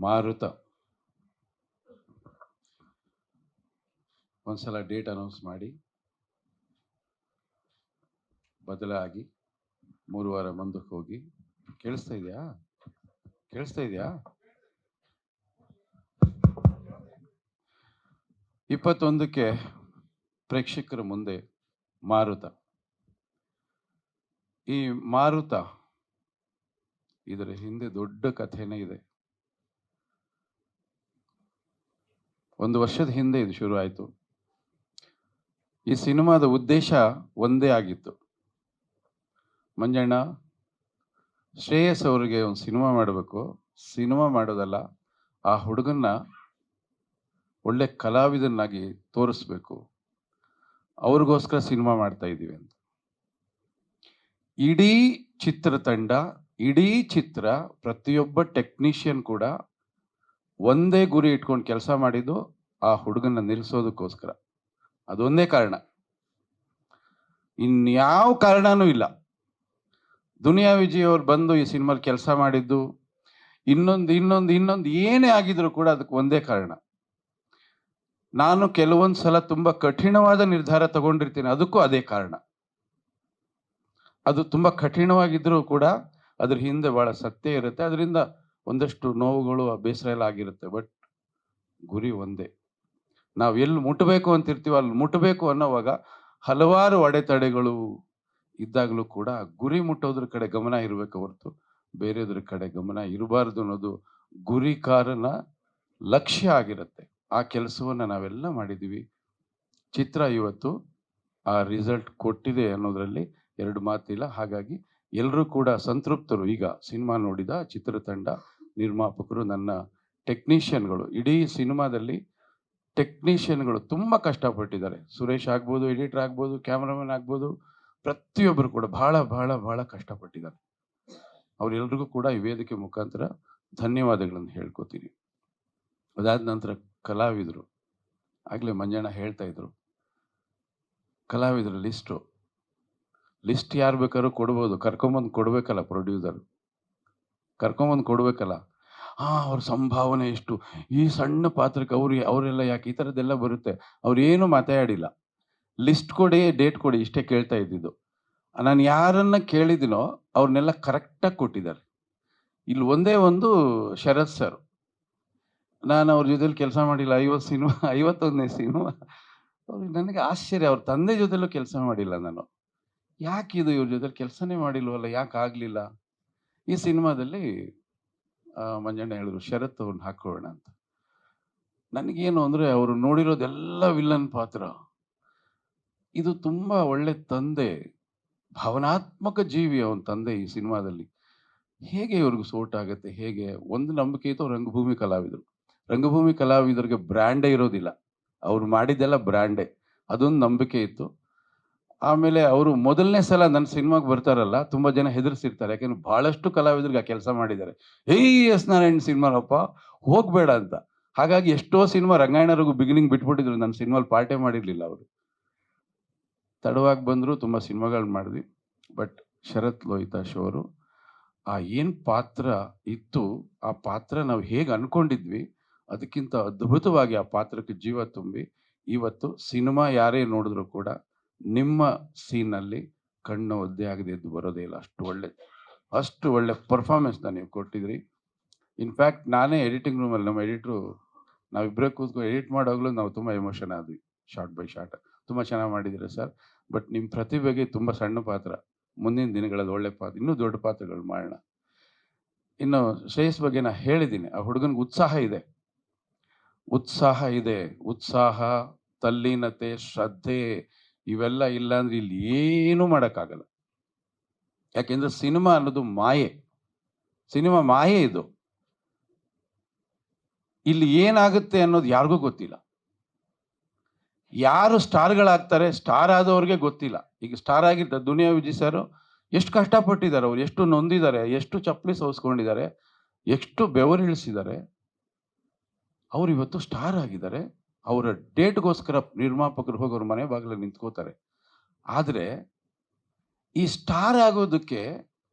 ಮಾರುತ ಒಂದ್ಸಲ date announce ಮಾಡಿ ಬದಲಾಗಿ 3 ವಾರ ಮುಂದಕ್ಕೆ ಹೋಗಿ. ಕೇಳಿಸ್ತಾ ಇದೆಯಾ? ಕೇಳಿಸ್ತಾ ಇದೆಯಾ? 21ಕ್ಕೆ ಪ್ರೇಕ್ಷಕರ ಮುಂದೆ ಮಾರುತ. ಈ ಮಾರುತ ಇದರ ಹಿಂದೆ ದೊಡ್ಡ ಕಥೆನೇ ಇದೆ. 1 ವರ್ಷದ ಹಿಂದೆ ಇದು ಶುರು ಆಯಿತು. ಈ ಸಿನಿಮಾದ ಉದ್ದೇಶ ಒಂದೇ ಆಗಿತ್ತು. ಮಂಜಣ್ಣ, ಶ್ರೇಯಸ್ ಅವರಿಗೆ ಒಂದು ಸಿನಿಮಾ ಮಾಡಬೇಕು. ಸಿನಿಮಾ ಮಾಡೋದಲ್ಲ, ಆ ಹುಡುಗನ್ನ ಒಳ್ಳೆ ಕಲಾವಿದನಾಗಿ ತೋರಿಸ್ಬೇಕು, ಅವ್ರಿಗೋಸ್ಕರ ಸಿನಿಮಾ ಮಾಡ್ತಾ ಇದ್ದೀವಿ ಅಂತ. ಇಡೀ ಚಿತ್ರತಂಡ, ಇಡೀ ಚಿತ್ರ, ಪ್ರತಿಯೊಬ್ಬ ಟೆಕ್ನಿಷಿಯನ್ ಕೂಡ ಒಂದೇ ಗುರಿ ಇಟ್ಕೊಂಡು ಕೆಲಸ ಮಾಡಿದ್ದು ಆ ಹುಡುಗನ್ನ ನಿಲ್ಲಿಸೋದಕ್ಕೋಸ್ಕರ. ಅದೊಂದೇ ಕಾರಣ, ಇನ್ಯಾವ ಕಾರಣನೂ ಇಲ್ಲ. ದುನಿಯಾ ವಿಜಯ್ ಅವ್ರು ಬಂದು ಈ ಸಿನಿಮಾಲ್ ಕೆಲಸ ಮಾಡಿದ್ದು, ಇನ್ನೊಂದು ಏನೇ ಆಗಿದ್ರು ಕೂಡ ಅದಕ್ಕೆ ಒಂದೇ ಕಾರಣ. ನಾನು ಕೆಲವೊಂದು ಸಲ ತುಂಬಾ ಕಠಿಣವಾದ ನಿರ್ಧಾರ ತಗೊಂಡಿರ್ತೀನಿ, ಅದಕ್ಕೂ ಅದೇ ಕಾರಣ. ಅದು ತುಂಬಾ ಕಠಿಣವಾಗಿದ್ರೂ ಕೂಡ ಅದ್ರ ಹಿಂದೆ ಬಹಳ ಸತ್ಯ ಇರುತ್ತೆ. ಅದರಿಂದ ಒಂದಷ್ಟು ನೋವುಗಳು, ಬೇಸರ ಎಲ್ಲ ಆಗಿರುತ್ತೆ. ಬಟ್ ಗುರಿ ಒಂದೇ. ನಾವು ಎಲ್ಲಿ ಮುಟ್ಟಬೇಕು ಅಂತಿರ್ತೀವೋ ಅಲ್ಲಿ ಮುಟ್ಟಬೇಕು ಅನ್ನೋವಾಗ ಹಲವಾರು ಅಡೆತಡೆಗಳು ಇದ್ದಾಗಲೂ ಕೂಡ ಗುರಿ ಮುಟ್ಟೋದ್ರ ಕಡೆ ಗಮನ ಇರಬೇಕು ಹೊರತು ಬೇರೆದ್ರ ಕಡೆ ಗಮನ ಇರಬಾರ್ದು ಅನ್ನೋದು ಗುರಿಕಾರನ ಲಕ್ಷ್ಯ ಆಗಿರುತ್ತೆ. ಆ ಕೆಲಸವನ್ನು ನಾವೆಲ್ಲ ಮಾಡಿದ್ದೀವಿ. ಚಿತ್ರ ಇವತ್ತು ಆ ರಿಸಲ್ಟ್ ಕೊಟ್ಟಿದೆ ಅನ್ನೋದ್ರಲ್ಲಿ 2 ಮಾತಿಲ್ಲ. ಹಾಗಾಗಿ ಎಲ್ಲರೂ ಕೂಡ ಸಂತೃಪ್ತರು. ಈಗ ಸಿನಿಮಾ ನೋಡಿದ ಚಿತ್ರತಂಡ, ನಿರ್ಮಾಪಕರು, ನನ್ನ ಟೆಕ್ನಿಷಿಯನ್ಗಳು. ಇಡೀ ಸಿನಿಮಾದಲ್ಲಿ ಟೆಕ್ನಿಷಿಯನ್ಗಳು ತುಂಬ ಕಷ್ಟಪಟ್ಟಿದ್ದಾರೆ. ಸುರೇಶ್ ಆಗ್ಬೋದು, ಎಡಿಟರ್ ಆಗ್ಬೋದು, ಕ್ಯಾಮ್ರಾಮನ್ ಆಗ್ಬೋದು, ಪ್ರತಿಯೊಬ್ಬರು ಕೂಡ ಬಹಳ ಬಹಳ ಬಹಳ ಕಷ್ಟಪಟ್ಟಿದ್ದಾರೆ. ಅವರೆಲ್ಲರಿಗೂ ಕೂಡ ಈ ವೇದಿಕೆ ಮುಖಾಂತರ ಧನ್ಯವಾದಗಳನ್ನು ಹೇಳ್ಕೊತೀನಿ. ಅದಾದ ನಂತರ ಕಲಾವಿದರು, ಆಗಲೇ ಮಂಜಣ್ಣ ಹೇಳ್ತಾ ಇದ್ರು, ಕಲಾವಿದರು ಲಿಸ್ಟ್ ಯಾರು ಬೇಕಾದ್ರೂ ಕೊಡ್ಬೋದು, ಕರ್ಕೊಂಬಂದು ಕೊಡ್ಬೇಕಲ್ಲ ಪ್ರೊಡ್ಯೂಸರ್, ಕರ್ಕೊಂಬಂದು ಕೊಡ್ಬೇಕಲ್ಲ. ಅವ್ರ ಸಂಭಾವನೆ ಎಷ್ಟು, ಈ ಸಣ್ಣ ಪಾತ್ರಕ್ಕೆ ಅವರೆಲ್ಲ ಯಾಕೆ, ಈ ಥರದ್ದೆಲ್ಲ ಬರುತ್ತೆ. ಅವ್ರೇನು ಮಾತಾಡಿಲ್ಲ. ಲಿಸ್ಟ್ ಕೊಡಿ, ಡೇಟ್ ಕೊಡಿ, ಇಷ್ಟೇ ಕೇಳ್ತಾ ಇದ್ದಿದ್ದು. ನಾನು ಯಾರನ್ನ ಕೇಳಿದಿನೋ ಅವ್ರನ್ನೆಲ್ಲ ಕರೆಕ್ಟಾಗಿ ಕೊಟ್ಟಿದ್ದಾರೆ. ಇಲ್ಲಿ ಒಂದೇ ಒಂದು ಶರತ್ ಸರ್, ನಾನು ಅವ್ರ ಜೊತೆಲಿ ಕೆಲಸ ಮಾಡಿಲ್ಲ. 51ನೇ ಸಿನಿಮಾ. ನನಗೆ ಆಶ್ಚರ್ಯ, ಅವ್ರ ತಂದೆ ಜೊತೆಲೂ ಕೆಲಸ ಮಾಡಿಲ್ಲ ನಾನು. ಯಾಕಿದು ಇವ್ರ ಜೊತೆ ಕೆಲಸನೇ ಮಾಡಿಲ್ವಲ್ಲ, ಯಾಕೆ ಆಗಲಿಲ್ಲ? ಈ ಸಿನಿಮಾದಲ್ಲಿ ಮಂಜಣ್ಣ ಹೇಳಿದ್ರು ಶರತ್ ಅವ್ರನ್ನ ಹಾಕೊಳ್ಳೋಣ ಅಂತ. ನನಗೇನು ಅಂದರೆ, ಅವರು ನೋಡಿರೋದೆಲ್ಲ ವಿಲ್ಲನ್ ಪಾತ್ರ. ಇದು ತುಂಬ ಒಳ್ಳೆ ತಂದೆ, ಭಾವನಾತ್ಮಕ ಜೀವಿ ಅವನ ತಂದೆ. ಈ ಸಿನಿಮಾದಲ್ಲಿ ಹೇಗೆ ಇವ್ರಿಗೂ ಸೋಟ್ ಆಗುತ್ತೆ? ಹೇಗೆ? ಒಂದು ನಂಬಿಕೆ ಇತ್ತು, ರಂಗಭೂಮಿ ಕಲಾವಿದರು. ರಂಗಭೂಮಿ ಕಲಾವಿದರಿಗೆ ಬ್ರ್ಯಾಂಡೇ ಇರೋದಿಲ್ಲ, ಅವ್ರು ಮಾಡಿದ್ದೆಲ್ಲ ಬ್ರ್ಯಾಂಡೇ. ಅದೊಂದು ನಂಬಿಕೆ ಇತ್ತು. ಆಮೇಲೆ ಅವರು ಮೊದಲನೇ ಸಲ ನನ್ನ ಸಿನಿಮಾಗೆ ಬರ್ತಾರಲ್ಲ, ತುಂಬ ಜನ ಹೆದರ್ಸಿರ್ತಾರೆ. ಯಾಕೆಂದ್ರೆ ಭಾಳಷ್ಟು ಕಲಾವಿದರಿಗೆ ಆ ಕೆಲಸ ಮಾಡಿದ್ದಾರೆ. ಎಸ್ ನಾರಾಯಣ್ ಸಿನಿಮಾನಪ್ಪ, ಹೋಗಬೇಡ ಅಂತ. ಹಾಗಾಗಿ ಎಷ್ಟೋ ಸಿನಿಮಾ ರಂಗಾಯಣರಿಗೂ ಬಿಗಿನಿಂಗ್ ಬಿಟ್ಬಿಟ್ಟಿದ್ರು, ನನ್ನ ಸಿನಿಮಾಲಿ ಪಾರ್ಟೇ ಮಾಡಿರಲಿಲ್ಲ ಅವರು. ತಡವಾಗಿ ಬಂದರು, ತುಂಬ ಸಿನಿಮಾಗಳು ಮಾಡಿದ್ವಿ. ಬಟ್ ಶರತ್ ಲೋಹಿತಾಶ್ ಅವರು ಏನು ಪಾತ್ರ ಇತ್ತು, ಆ ಪಾತ್ರ ನಾವು ಹೇಗೆ ಅನ್ಕೊಂಡಿದ್ವಿ ಅದಕ್ಕಿಂತ ಅದ್ಭುತವಾಗಿ ಆ ಪಾತ್ರಕ್ಕೆ ಜೀವ ತುಂಬಿ ಇವತ್ತು ಸಿನಿಮಾ ಯಾರೇ ನೋಡಿದ್ರು ಕೂಡ ನಿಮ್ಮ ಸೀನಲ್ಲಿ ಕಣ್ಣು ಒದ್ದೆ ಆಗದೆ ಎದ್ದು ಬರೋದೇ ಇಲ್ಲ. ಅಷ್ಟು ಒಳ್ಳೆ ಪರ್ಫಾರ್ಮೆನ್ಸ್ನ ನೀವು ಕೊಟ್ಟಿದ್ರಿ. ಇನ್ಫ್ಯಾಕ್ಟ್ ನಾನೇ ಎಡಿಟಿಂಗ್ ರೂಮಲ್ಲಿ, ನಮ್ಮ ಎಡಿಟ್ರು, ನಾವಿಬ್ಬರೇ ಕೂತ್ಕೊಂಡು ಎಡಿಟ್ ಮಾಡೋವಾಗಲೂ ನಾವು ತುಂಬ ಎಮೋಷನ್ ಆದ್ವಿ. ಶಾರ್ಟ್ ಬೈ ಶಾರ್ಟ್ ತುಂಬ ಚೆನ್ನಾಗಿ ಮಾಡಿದ್ದೀರಾ ಸರ್. ಬಟ್ ನಿಮ್ಮ ಪ್ರತಿಭೆಗೆ ತುಂಬ ಸಣ್ಣ ಪಾತ್ರ, ಮುಂದಿನ ದಿನಗಳಲ್ಲಿ ಒಳ್ಳೆ ಪಾತ್ರ, ಇನ್ನೂ ದೊಡ್ಡ ಪಾತ್ರಗಳು ಮಾಡೋಣ. ಇನ್ನು ಶ್ರೇಯಸ್ ಬಗ್ಗೆ ನಾನು ಹೇಳಿದ್ದೀನಿ, ಆ ಹುಡುಗನಿಗೆ ಉತ್ಸಾಹ, ತಲ್ಲೀನತೆ, ಶ್ರದ್ಧೆ ಇವೆಲ್ಲ ಇಲ್ಲ ಅಂದ್ರೆ ಇಲ್ಲಿ ಏನೂ ಮಾಡೋಕ್ಕಾಗಲ್ಲ. ಯಾಕೆಂದ್ರೆ ಸಿನಿಮಾ ಅನ್ನೋದು ಮಾಯೆ ಇದು. ಇಲ್ಲಿ ಏನಾಗುತ್ತೆ ಅನ್ನೋದು ಯಾರಿಗೂ ಗೊತ್ತಿಲ್ಲ. ಯಾರು ಸ್ಟಾರ್ಗಳಾಗ್ತಾರೆ, ಸ್ಟಾರ್ ಆದವ್ರಿಗೆ ಗೊತ್ತಿಲ್ಲ. ಈಗ ಸ್ಟಾರ್ ಆಗಿದ್ದ ದುನಿಯಾ ವಿಜಯ್ ಸರ್ ಎಷ್ಟು ಕಷ್ಟಪಟ್ಟಿದ್ದಾರೆ, ಅವ್ರು ಎಷ್ಟು ನೊಂದಿದ್ದಾರೆ, ಎಷ್ಟು ಚಪ್ಪಲಿ ಸೋಸ್ಕೊಂಡಿದ್ದಾರೆ, ಎಷ್ಟು ಬೆವರಿಳಿಸಿದ್ದಾರೆ. ಅವ್ರು ಇವತ್ತು ಸ್ಟಾರ್ ಆಗಿದ್ದಾರೆ. ಅವರ ಡೇಟ್ಗೋಸ್ಕರ ನಿರ್ಮಾಪಕರು ಹೋಗಿ ಅವ್ರ ಮನೆ ಬಾಗಿಲಲ್ಲಿ ನಿಂತ್ಕೋತಾರೆ. ಆದರೆ ಈ ಸ್ಟಾರ್ ಆಗೋದಕ್ಕೆ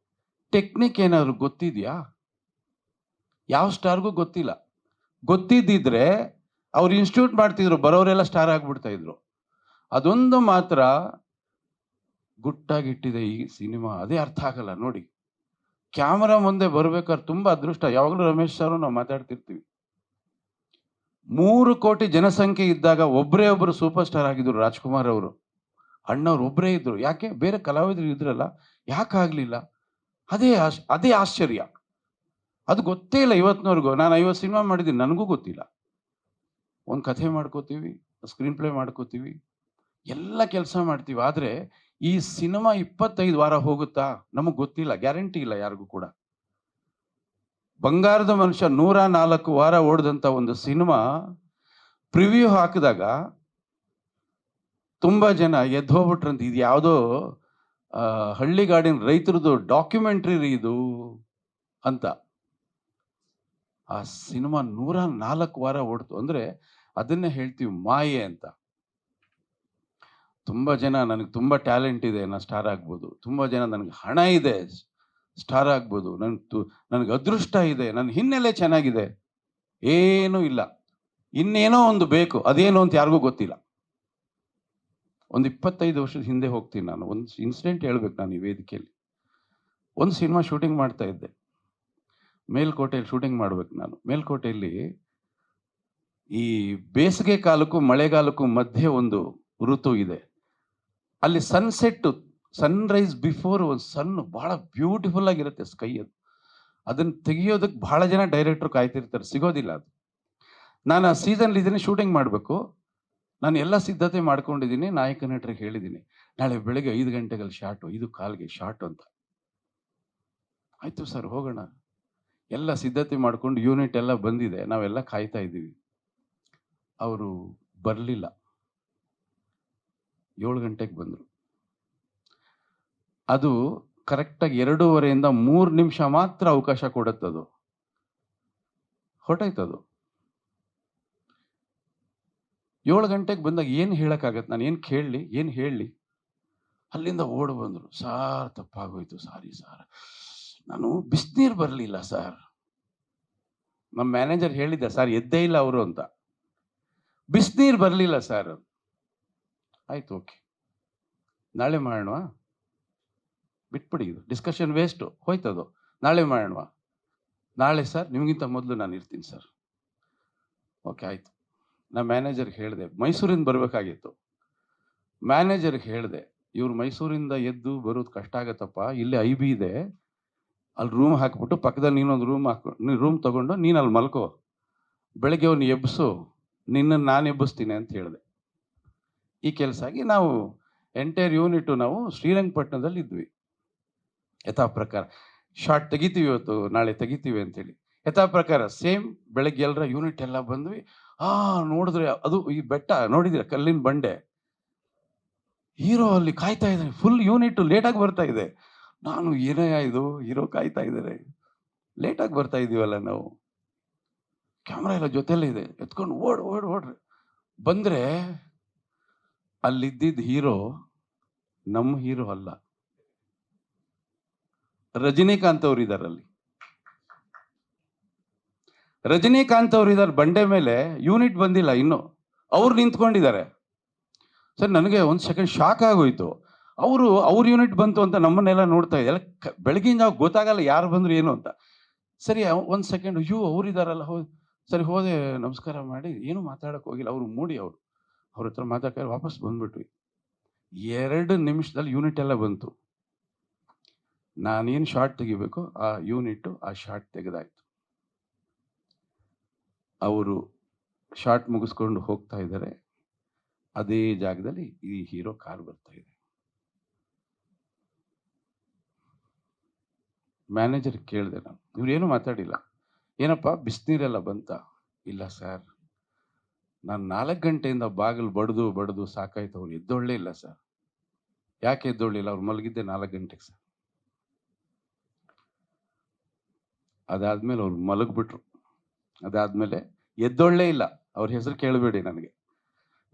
ಟೆಕ್ನಿಕ್ ಏನಾದ್ರು ಗೊತ್ತಿದೆಯಾ? ಯಾವ ಸ್ಟಾರ್ಗೂ ಗೊತ್ತಿಲ್ಲ. ಗೊತ್ತಿದ್ದಿದ್ರೆ ಅವ್ರು ಇನ್ಸ್ಟಿಟ್ಯೂಟ್ ಮಾಡ್ತಿದ್ರು, ಬರೋರೆಲ್ಲ ಸ್ಟಾರ್ ಆಗ್ಬಿಡ್ತಾ ಇದ್ರು. ಅದೊಂದು ಮಾತ್ರ ಗುಟ್ಟಾಗಿಟ್ಟಿದೆ ಈ ಸಿನಿಮಾ. ಅದೇ ಅರ್ಥ ಆಗಲ್ಲ ನೋಡಿ. ಕ್ಯಾಮರಾ ಮುಂದೆ ಬರ್ಬೇಕಾದ್ರೆ ತುಂಬಾ ಅದೃಷ್ಟ. ಯಾವಾಗಲೂ ರಮೇಶ್ ಸರ್ ನಾವು ಮಾತಾಡ್ತಿರ್ತೀವಿ. 3 ಕೋಟಿ ಜನಸಂಖ್ಯೆ ಇದ್ದಾಗ ಒಬ್ಬರೇ ಒಬ್ಬರು ಸೂಪರ್ ಸ್ಟಾರ್ ಆಗಿದ್ರು, ರಾಜ್ಕುಮಾರ್ ಅವರು. ಅಣ್ಣವ್ರು ಒಬ್ಬರೇ ಇದ್ರು. ಯಾಕೆ? ಬೇರೆ ಕಲಾವಿದರು ಇದ್ರಲ್ಲ, ಯಾಕಾಗ್ಲಿಲ್ಲ? ಅದೇ ಆಶ್ಚರ್ಯ. ಅದು ಗೊತ್ತೇ ಇಲ್ಲ ಇವತ್ತಿನವರೆಗೂ. ನಾನು 50 ಸಿನಿಮಾ ಮಾಡಿದ್ದೀನಿ, ನನಗೂ ಗೊತ್ತಿಲ್ಲ. ಒಂದು ಕಥೆ ಮಾಡ್ಕೋತೀವಿ, ಸ್ಕ್ರೀನ್ ಪ್ಲೇ ಮಾಡ್ಕೋತೀವಿ, ಎಲ್ಲ ಕೆಲಸ ಮಾಡ್ತೀವಿ. ಆದ್ರೆ ಈ ಸಿನಿಮಾ 25 ವಾರ ಹೋಗುತ್ತಾ? ನಮಗ್ ಗೊತ್ತಿಲ್ಲ, ಗ್ಯಾರಂಟಿ ಇಲ್ಲ ಯಾರಿಗೂ ಕೂಡ. ಬಂಗಾರದ ಮನುಷ್ಯ 104 ವಾರ ಓಡಿದಂತ ಒಂದು ಸಿನಿಮಾ ಪ್ರಿವ್ಯೂ ಹಾಕಿದಾಗ ತುಂಬಾ ಜನ ಎದ್ದು ಹೋಗ್ಬಿಟ್ರಂತ. ಇದು ಯಾವುದೋ ಹಳ್ಳಿಗಾಡಿನ ರೈತರದು ಡಾಕ್ಯುಮೆಂಟ್ರಿ ಇದು ಅಂತ. ಆ ಸಿನಿಮಾ 104 ವಾರ ಓಡ್ತು ಅಂದ್ರೆ ಅದನ್ನೇ ಹೇಳ್ತೀವಿ ಮಾಯೆ ಅಂತ. ತುಂಬಾ ಜನ ನನಗೆ ತುಂಬಾ ಟ್ಯಾಲೆಂಟ್ ಇದೆ, ನಾನು ಸ್ಟಾರ್ ಆಗ್ಬೋದು. ತುಂಬಾ ಜನ ನನಗೆ ಹಣ ಇದೆ, ಸ್ಟಾರ್ ಆಗ್ಬೋದು. ನನಗೆ ಅದೃಷ್ಟ ಇದೆ, ನನ್ನ ಹಿನ್ನೆಲೆ ಚೆನ್ನಾಗಿದೆ. ಏನೂ ಇಲ್ಲ, ಇನ್ನೇನೋ ಒಂದು ಬೇಕು. ಅದೇನು ಅಂತ ಯಾರಿಗೂ ಗೊತ್ತಿಲ್ಲ. ಒಂದು 25 ವರ್ಷದ ಹಿಂದೆ ಹೋಗ್ತೀನಿ ನಾನು. ಒಂದು ಇನ್ಸಿಡೆಂಟ್ ಹೇಳ್ಬೇಕು ನಾನು ಈ ವೇದಿಕೆಯಲ್ಲಿ. ಒಂದು ಸಿನಿಮಾ ಶೂಟಿಂಗ್ ಮಾಡ್ತಾ ಇದ್ದೆ, ಮೇಲ್ಕೋಟೆಯಲ್ಲಿ ಶೂಟಿಂಗ್ ಮಾಡ್ಬೇಕು ನಾನು. ಮೇಲ್ಕೋಟೆಯಲ್ಲಿ ಈ ಬೇಸಿಗೆ ಕಾಲಕ್ಕೂ ಮಳೆಗಾಲಕ್ಕೂ ಮಧ್ಯೆ ಒಂದು ಋತು ಇದೆ. ಅಲ್ಲಿ ಸನ್ಸೆಟ್, ಸನ್ರೈಸ್ ಬಿಫೋರ್ ಒಂದು ಸನ್ ಬಹಳ ಬ್ಯೂಟಿಫುಲ್ ಆಗಿರುತ್ತೆ ಸ್ಕೈ. ಅದನ್ನ ತೆಗಿಯೋದಕ್ಕೆ ಬಹಳ ಜನ ಡೈರೆಕ್ಟರ್ ಕಾಯ್ತಿರ್ತಾರೆ, ಸಿಗೋದಿಲ್ಲ ಅದು. ನಾನು ಆ ಸೀಸನ್ ಇದ್ದೀನಿ, ಶೂಟಿಂಗ್ ಮಾಡಬೇಕು. ನಾನು ಎಲ್ಲ ಸಿದ್ಧತೆ ಮಾಡ್ಕೊಂಡಿದ್ದೀನಿ. ನಾಯಕ ನಟರಿಗೆ ಹೇಳಿದ್ದೀನಿ, ನಾಳೆ ಬೆಳಗ್ಗೆ 5 ಗಂಟೆಗೆ ಶಾರ್ಟು, 5:15ಗೆ ಶಾರ್ಟ್ ಅಂತ. ಆಯ್ತು ಸರ್, ಹೋಗೋಣ. ಎಲ್ಲ ಸಿದ್ಧತೆ ಮಾಡ್ಕೊಂಡು ಯೂನಿಟ್ ಎಲ್ಲ ಬಂದಿದೆ, ನಾವೆಲ್ಲ ಕಾಯ್ತಾ ಇದ್ದೀವಿ. ಅವರು ಬರಲಿಲ್ಲ. 7 ಗಂಟೆಗೆ ಬಂದರು. ಅದು ಕರೆಕ್ಟಾಗಿ 2:15 ಇಂದ 3 ನಿಮಿಷ ಮಾತ್ರ ಅವಕಾಶ ಕೊಡುತ್ತದು. ಹೊರಟಾಯ್ತದು. 7 ಗಂಟೆಗೆ ಬಂದಾಗ ಏನು ಹೇಳಕ್ಕಾಗತ್ತೆ? ನಾನು ಏನು ಕೇಳಲಿ, ಏನು ಹೇಳಲಿ? ಅಲ್ಲಿಂದ ಓಡಿ ಬಂದರು. ಸಾರ್ ತಪ್ಪಾಗೋಯ್ತು, ಸಾರಿ ಸಾರ್, ನಾನು ಬಿಸಿನೀರು ಬರಲಿಲ್ಲ ಸರ್. ನಮ್ಮ ಮ್ಯಾನೇಜರ್ ಹೇಳಿದ್ದೆ, ಸರ್ ಎದ್ದೇ ಇಲ್ಲ ಅವರು ಅಂತ. ಬಿಸಿನೀರು ಬರಲಿಲ್ಲ ಸರ್. ಆಯ್ತು, ಓಕೆ, ನಾಳೆ ಮಾಡೋಣ, ಬಿಟ್ಬಿಡಿ, ಇದು ಡಿಸ್ಕಷನ್ ವೇಸ್ಟು, ಹೋಯ್ತದು. ನಾಳೆ ಮಾಡೋಣ. ನಾಳೆ ಸರ್, ನಿಮಗಿಂತ ಮೊದಲು ನಾನು ಇರ್ತೀನಿ ಸರ್. ಓಕೆ ಆಯ್ತು. ನಾ ಮ್ಯಾನೇಜರ್ಗೆ ಹೇಳಿದೆ, ಮೈಸೂರಿಂದ ಬರಬೇಕಾಗಿತ್ತು. ಮ್ಯಾನೇಜರ್ಗೆ ಹೇಳಿದೆ, ಇವ್ರು ಮೈಸೂರಿಂದ ಎದ್ದು ಬರೋದು ಕಷ್ಟ ಆಗತ್ತಪ್ಪ, ಇಲ್ಲಿ IB ಇದೆ, ಅಲ್ಲಿ ರೂಮ್ ಹಾಕ್ಬಿಟ್ಟು ಪಕ್ಕದಲ್ಲಿ ನೀನೊಂದು ರೂಮ್ ತಗೊಂಡು ನೀನು ಅಲ್ಲಿ ಮಲ್ಕೋ, ಬೆಳಗ್ಗೆ ಅವ್ನು ಎಬ್ಬಿಸು, ನಿನ್ನನ್ನು ನಾನು ಎಬ್ಬಿಸ್ತೀನಿ ಅಂತ ಹೇಳಿದೆ. ಈ ಕೆಲಸ ಆಗಿ ನಾವು ಎಂಟೈರ್ ಯೂನಿಟು ನಾವು ಶ್ರೀರಂಗಪಟ್ಟಣದಲ್ಲಿ ಇದ್ವಿ. ಯಥಾ ಪ್ರಕಾರ ಶಾರ್ಟ್ ತೆಗಿತೀವಿ, ಇವತ್ತು ನಾಳೆ ತೆಗಿತೀವಿ ಅಂತೇಳಿ ಯಥಾ ಪ್ರಕಾರ ಸೇಮ್ ಬೆಳಗ್ಗೆ ಎಲ್ಲರ ಯೂನಿಟ್ ಎಲ್ಲ ಬಂದ್ವಿ. ನೋಡಿದ್ರೆ ಅದು ಈ ಬೆಟ್ಟ ನೋಡಿದ್ರೆ ಕಲ್ಲಿನ ಬಂಡೆ. ಹೀರೋ ಅಲ್ಲಿ ಕಾಯ್ತಾ ಇದ್ದಾನೆ, ಫುಲ್ ಯೂನಿಟ್ ಲೇಟಾಗಿ ಬರ್ತಾ ಇದೆ. ನಾನು ಏನಯ್ಯ ಇದು, ಹೀರೋ ಕಾಯ್ತಾ ಇದ್ದಾರೆ, ಲೇಟಾಗಿ ಬರ್ತಾ ಇದೀವಲ್ಲ ನಾವು. ಕ್ಯಾಮ್ರಾ ಎಲ್ಲ ಜೊತೆಯಲ್ಲೇ ಇದೆ, ಎತ್ಕೊಂಡು ಓಡ್ರಿ. ಬಂದ್ರೆ ಅಲ್ಲಿದ್ದಿದ್ದ ಹೀರೋ ನಮ್ಮ ಹೀರೋ ಅಲ್ಲ, ರಜನಿಕಾಂತ್ ಅವ್ರು ಇದ್ದಾರೆ ಅಲ್ಲಿ. ರಜನಿಕಾಂತ್ ಅವ್ರು ಇದ್ದಾರೆ ಬಂಡೆ ಮೇಲೆ, ಯೂನಿಟ್ ಬಂದಿಲ್ಲ ಇನ್ನು, ಅವ್ರು ನಿಂತ್ಕೊಂಡಿದ್ದಾರೆ. ಸರ್ ನನಗೆ ಒಂದು ಸೆಕೆಂಡ್ ಶಾಕ್ ಆಗೋಯ್ತು. ಅವ್ರ ಯೂನಿಟ್ ಬಂತು ಅಂತ ನಮ್ಮನ್ನೆಲ್ಲ ನೋಡ್ತಾ ಇದೆ. ಎಲ್ಲ ಬೆಳಗಿನ ಜಾವ ಗೊತ್ತಾಗಲ್ಲ ಯಾರು ಬಂದ್ರು ಏನು ಅಂತ. ಸರಿ ಒಂದು ಸೆಕೆಂಡ್, ಅಯ್ಯೋ ಅವ್ರಿದಾರಲ್ಲ, ಸರಿ ಹೋದೆ, ನಮಸ್ಕಾರ ಮಾಡಿ ಏನು ಮಾತಾಡಕ್ ಹೋಗಿಲ್ಲ. ಅವ್ರು ಮೂಡಿ ಅವ್ರ ಹತ್ರ ಮಾತಾಡ್ತಾರೆ, ವಾಪಸ್ ಬಂದ್ಬಿಟ್ವಿ. 2 ನಿಮಿಷದಲ್ಲಿ ಯೂನಿಟ್ ಎಲ್ಲ ಬಂತು. ನಾನೇನು ಶಾರ್ಟ್ ತೆಗಿಬೇಕು ಆ ಯೂನಿಟ್ ಆ ಶಾರ್ಟ್ ತೆಗೆದಾಯ್ತು. ಅವರು ಶಾರ್ಟ್ ಮುಗಿಸ್ಕೊಂಡು ಹೋಗ್ತಾ ಇದ್ದಾರೆ. ಅದೇ ಜಾಗದಲ್ಲಿ ಈ ಹೀರೋ ಕಾರ್ ಬರ್ತಾ ಇದೆ. ಮ್ಯಾನೇಜರ್ ಕೇಳಿದೆ ನಾನು, ಇವ್ರೇನು ಮಾತಾಡಿಲ್ಲ. ಏನಪ್ಪ ಬಿಸಿನೀರೆಲ್ಲ ಬಂತ? ಇಲ್ಲ ಸರ್, ನಾನು 4 ಗಂಟೆಯಿಂದ ಬಾಗಿಲು ಬಡ್ದು ಸಾಕಾಯ್ತು, ಅವ್ರು ಎದ್ದೊಳ್ಳೇ ಇಲ್ಲ ಸರ್. ಯಾಕೆ ಎದ್ದೊಳ್ಳಿಲ್ಲ? ಅವ್ರು ಮಲಗಿದ್ದೆ 4 ಗಂಟೆಗೆ ಸರ್. ಅದಾದ್ಮೇಲೆ ಅವ್ರು ಮಲಗ್ಬಿಟ್ರು. ಅದಾದ್ಮೇಲೆ ಎದ್ದೊಳ್ಳೇ ಇಲ್ಲ. ಅವ್ರ ಹೆಸರು ಕೇಳಬೇಡಿ ನನಗೆ.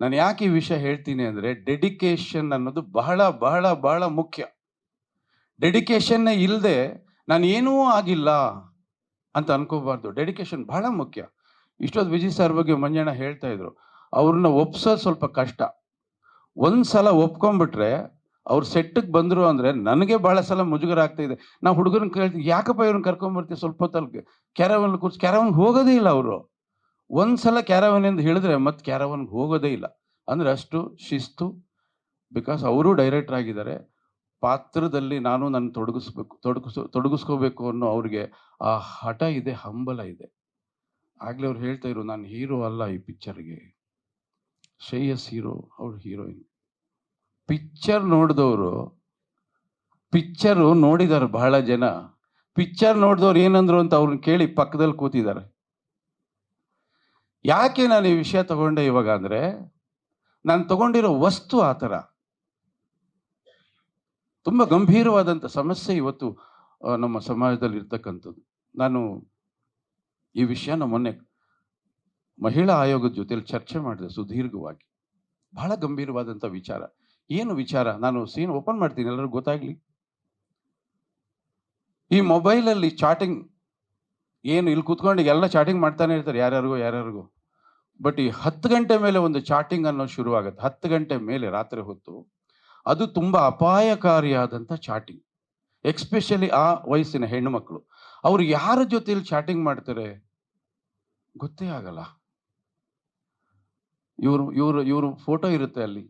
ನಾನು ಯಾಕೆ ಈ ವಿಷಯ ಹೇಳ್ತೀನಿ ಅಂದ್ರೆ, ಡೆಡಿಕೇಶನ್ ಅನ್ನೋದು ಬಹಳ ಬಹಳ ಬಹಳ ಮುಖ್ಯ. ಡೆಡಿಕೇಶನ್ನೇ ಇಲ್ಲದೆ ನಾನು ಏನೂ ಆಗಿಲ್ಲ ಅಂತ ಅನ್ಕೋಬಾರ್ದು. ಡೆಡಿಕೇಶನ್ ಬಹಳ ಮುಖ್ಯ. ಇಷ್ಟೊತ್ತು ವಿಜಯ್ ಸರ್ ಬಗ್ಗೆ ಮಂಜಣ್ಣ ಹೇಳ್ತಾ ಇದ್ರು. ಅವ್ರನ್ನ ಒಪ್ಸೋದು ಸ್ವಲ್ಪ ಕಷ್ಟ. ಒಂದ್ಸಲ ಒಪ್ಕೊಂಡ್ಬಿಟ್ರೆ ಅವ್ರು ಸೆಟ್ಟಿಗೆ ಬಂದ್ರು ಅಂದ್ರೆ ನನಗೆ ಬಹಳ ಸಲ ಮುಜುಗರ ಆಗ್ತಾ ಇದೆ. ನಾವು ಹುಡುಗರನ್ನ ಕೇಳ್ತೀವಿ, ಯಾಕಪ್ಪ ಇವ್ರನ್ನ ಕರ್ಕೊಂಡ್ಬರ್ತೀವಿ ಸ್ವಲ್ಪ ಹೊತ್ತಲ್ಲಿ ಕ್ಯಾರವನ್ ಕೂರ್ಸಿ, ಕ್ಯಾರವನ್ ಹೋಗೋದೇ ಇಲ್ಲ ಅವರು. ಒಂದ್ಸಲ ಕ್ಯಾರವನ್ ಎಂದು ಹೇಳಿದ್ರೆ ಮತ್ತೆ ಕ್ಯಾರವನ್ಗೆ ಹೋಗೋದೇ ಇಲ್ಲ. ಅಂದ್ರೆ ಅಷ್ಟು ಶಿಸ್ತು. ಬಿಕಾಸ್ ಅವರು ಡೈರೆಕ್ಟರ್ ಆಗಿದ್ದಾರೆ. ಪಾತ್ರದಲ್ಲಿ ನಾನು ನನ್ನ ತೊಡಗಿಸ್ಕೋಬೇಕು ಅನ್ನೋ ಅವ್ರಿಗೆ ಆ ಹಠ ಇದೆ, ಹಂಬಲ ಇದೆ. ಆಗ್ಲೇ ಅವ್ರು ಹೇಳ್ತಾ ಇದ್ರು, ನಾನು ಹೀರೋ ಅಲ್ಲ ಈ ಪಿಕ್ಚರ್ಗೆ, ಶ್ರೇಯಸ್ ಹೀರೋ, ಅವ್ರು ಹೀರೋಯಿನ್. ಪಿಕ್ಚರ್ ನೋಡಿದವರು, ಪಿಕ್ಚರು ನೋಡಿದಾರೆ ಬಹಳ ಜನ. ಪಿಕ್ಚರ್ ನೋಡಿದವ್ರು ಏನಂದ್ರು ಅಂತ ಅವ್ರನ್ನ ಕೇಳಿ ಪಕ್ಕದಲ್ಲಿ ಕೂತಿದ್ದಾರೆ. ಯಾಕೆ ನಾನು ಈ ವಿಷಯ ತಗೊಂಡೆ ಇವಾಗ ಅಂದ್ರೆ, ನಾನು ತಗೊಂಡಿರೋ ವಸ್ತು ಆ ಥರ ತುಂಬಾ ಗಂಭೀರವಾದಂಥ ಸಮಸ್ಯೆ ಇವತ್ತು ನಮ್ಮ ಸಮಾಜದಲ್ಲಿ ಇರ್ತಕ್ಕಂಥದ್ದು. ನಾನು ಈ ವಿಷಯನ ಮೊನ್ನೆ ಮಹಿಳಾ ಆಯೋಗದ ಜೊತೆಲಿ ಚರ್ಚೆ ಮಾಡಿದೆ ಸುದೀರ್ಘವಾಗಿ. ಬಹಳ ಗಂಭೀರವಾದಂಥ ವಿಚಾರ. ಏನು ವಿಚಾರ? ನಾನು ಸೀನ್ ಓಪನ್ ಮಾಡ್ತೀನಿ, ಎಲ್ಲರಿಗೂ ಗೊತ್ತಾಗ್ಲಿ. ಈ ಮೊಬೈಲಲ್ಲಿ ಚಾಟಿಂಗ್, ಏನು ಇಲ್ಲಿ ಕೂತ್ಕೊಂಡು ಎಲ್ಲ ಚಾಟಿಂಗ್ ಮಾಡ್ತಾನೆ ಇರ್ತಾರೆ ಯಾರ್ಯಾರಿಗೂ. ಬಟ್ ಈ 10 ಗಂಟೆ ಮೇಲೆ ಒಂದು ಚಾಟಿಂಗ್ ಅನ್ನೋ ಶುರುವಾಗುತ್ತೆ. 10 ಗಂಟೆ ಮೇಲೆ ರಾತ್ರಿ ಹೊತ್ತು ಅದು ತುಂಬಾ ಅಪಾಯಕಾರಿಯಾದಂಥ ಚಾಟಿಂಗ್. ಎಕ್ಸ್ಪೆಷಲಿ ಆ ವಯಸ್ಸಿನ ಹೆಣ್ಣು ಮಕ್ಕಳು. ಅವ್ರು ಯಾರ ಜೊತೆಲಿ ಚಾಟಿಂಗ್ ಮಾಡ್ತಾರೆ ಗೊತ್ತೇ ಆಗಲ್ಲ. ಇವರು ಫೋಟೋ ಇರುತ್ತೆ ಅಲ್ಲಿ.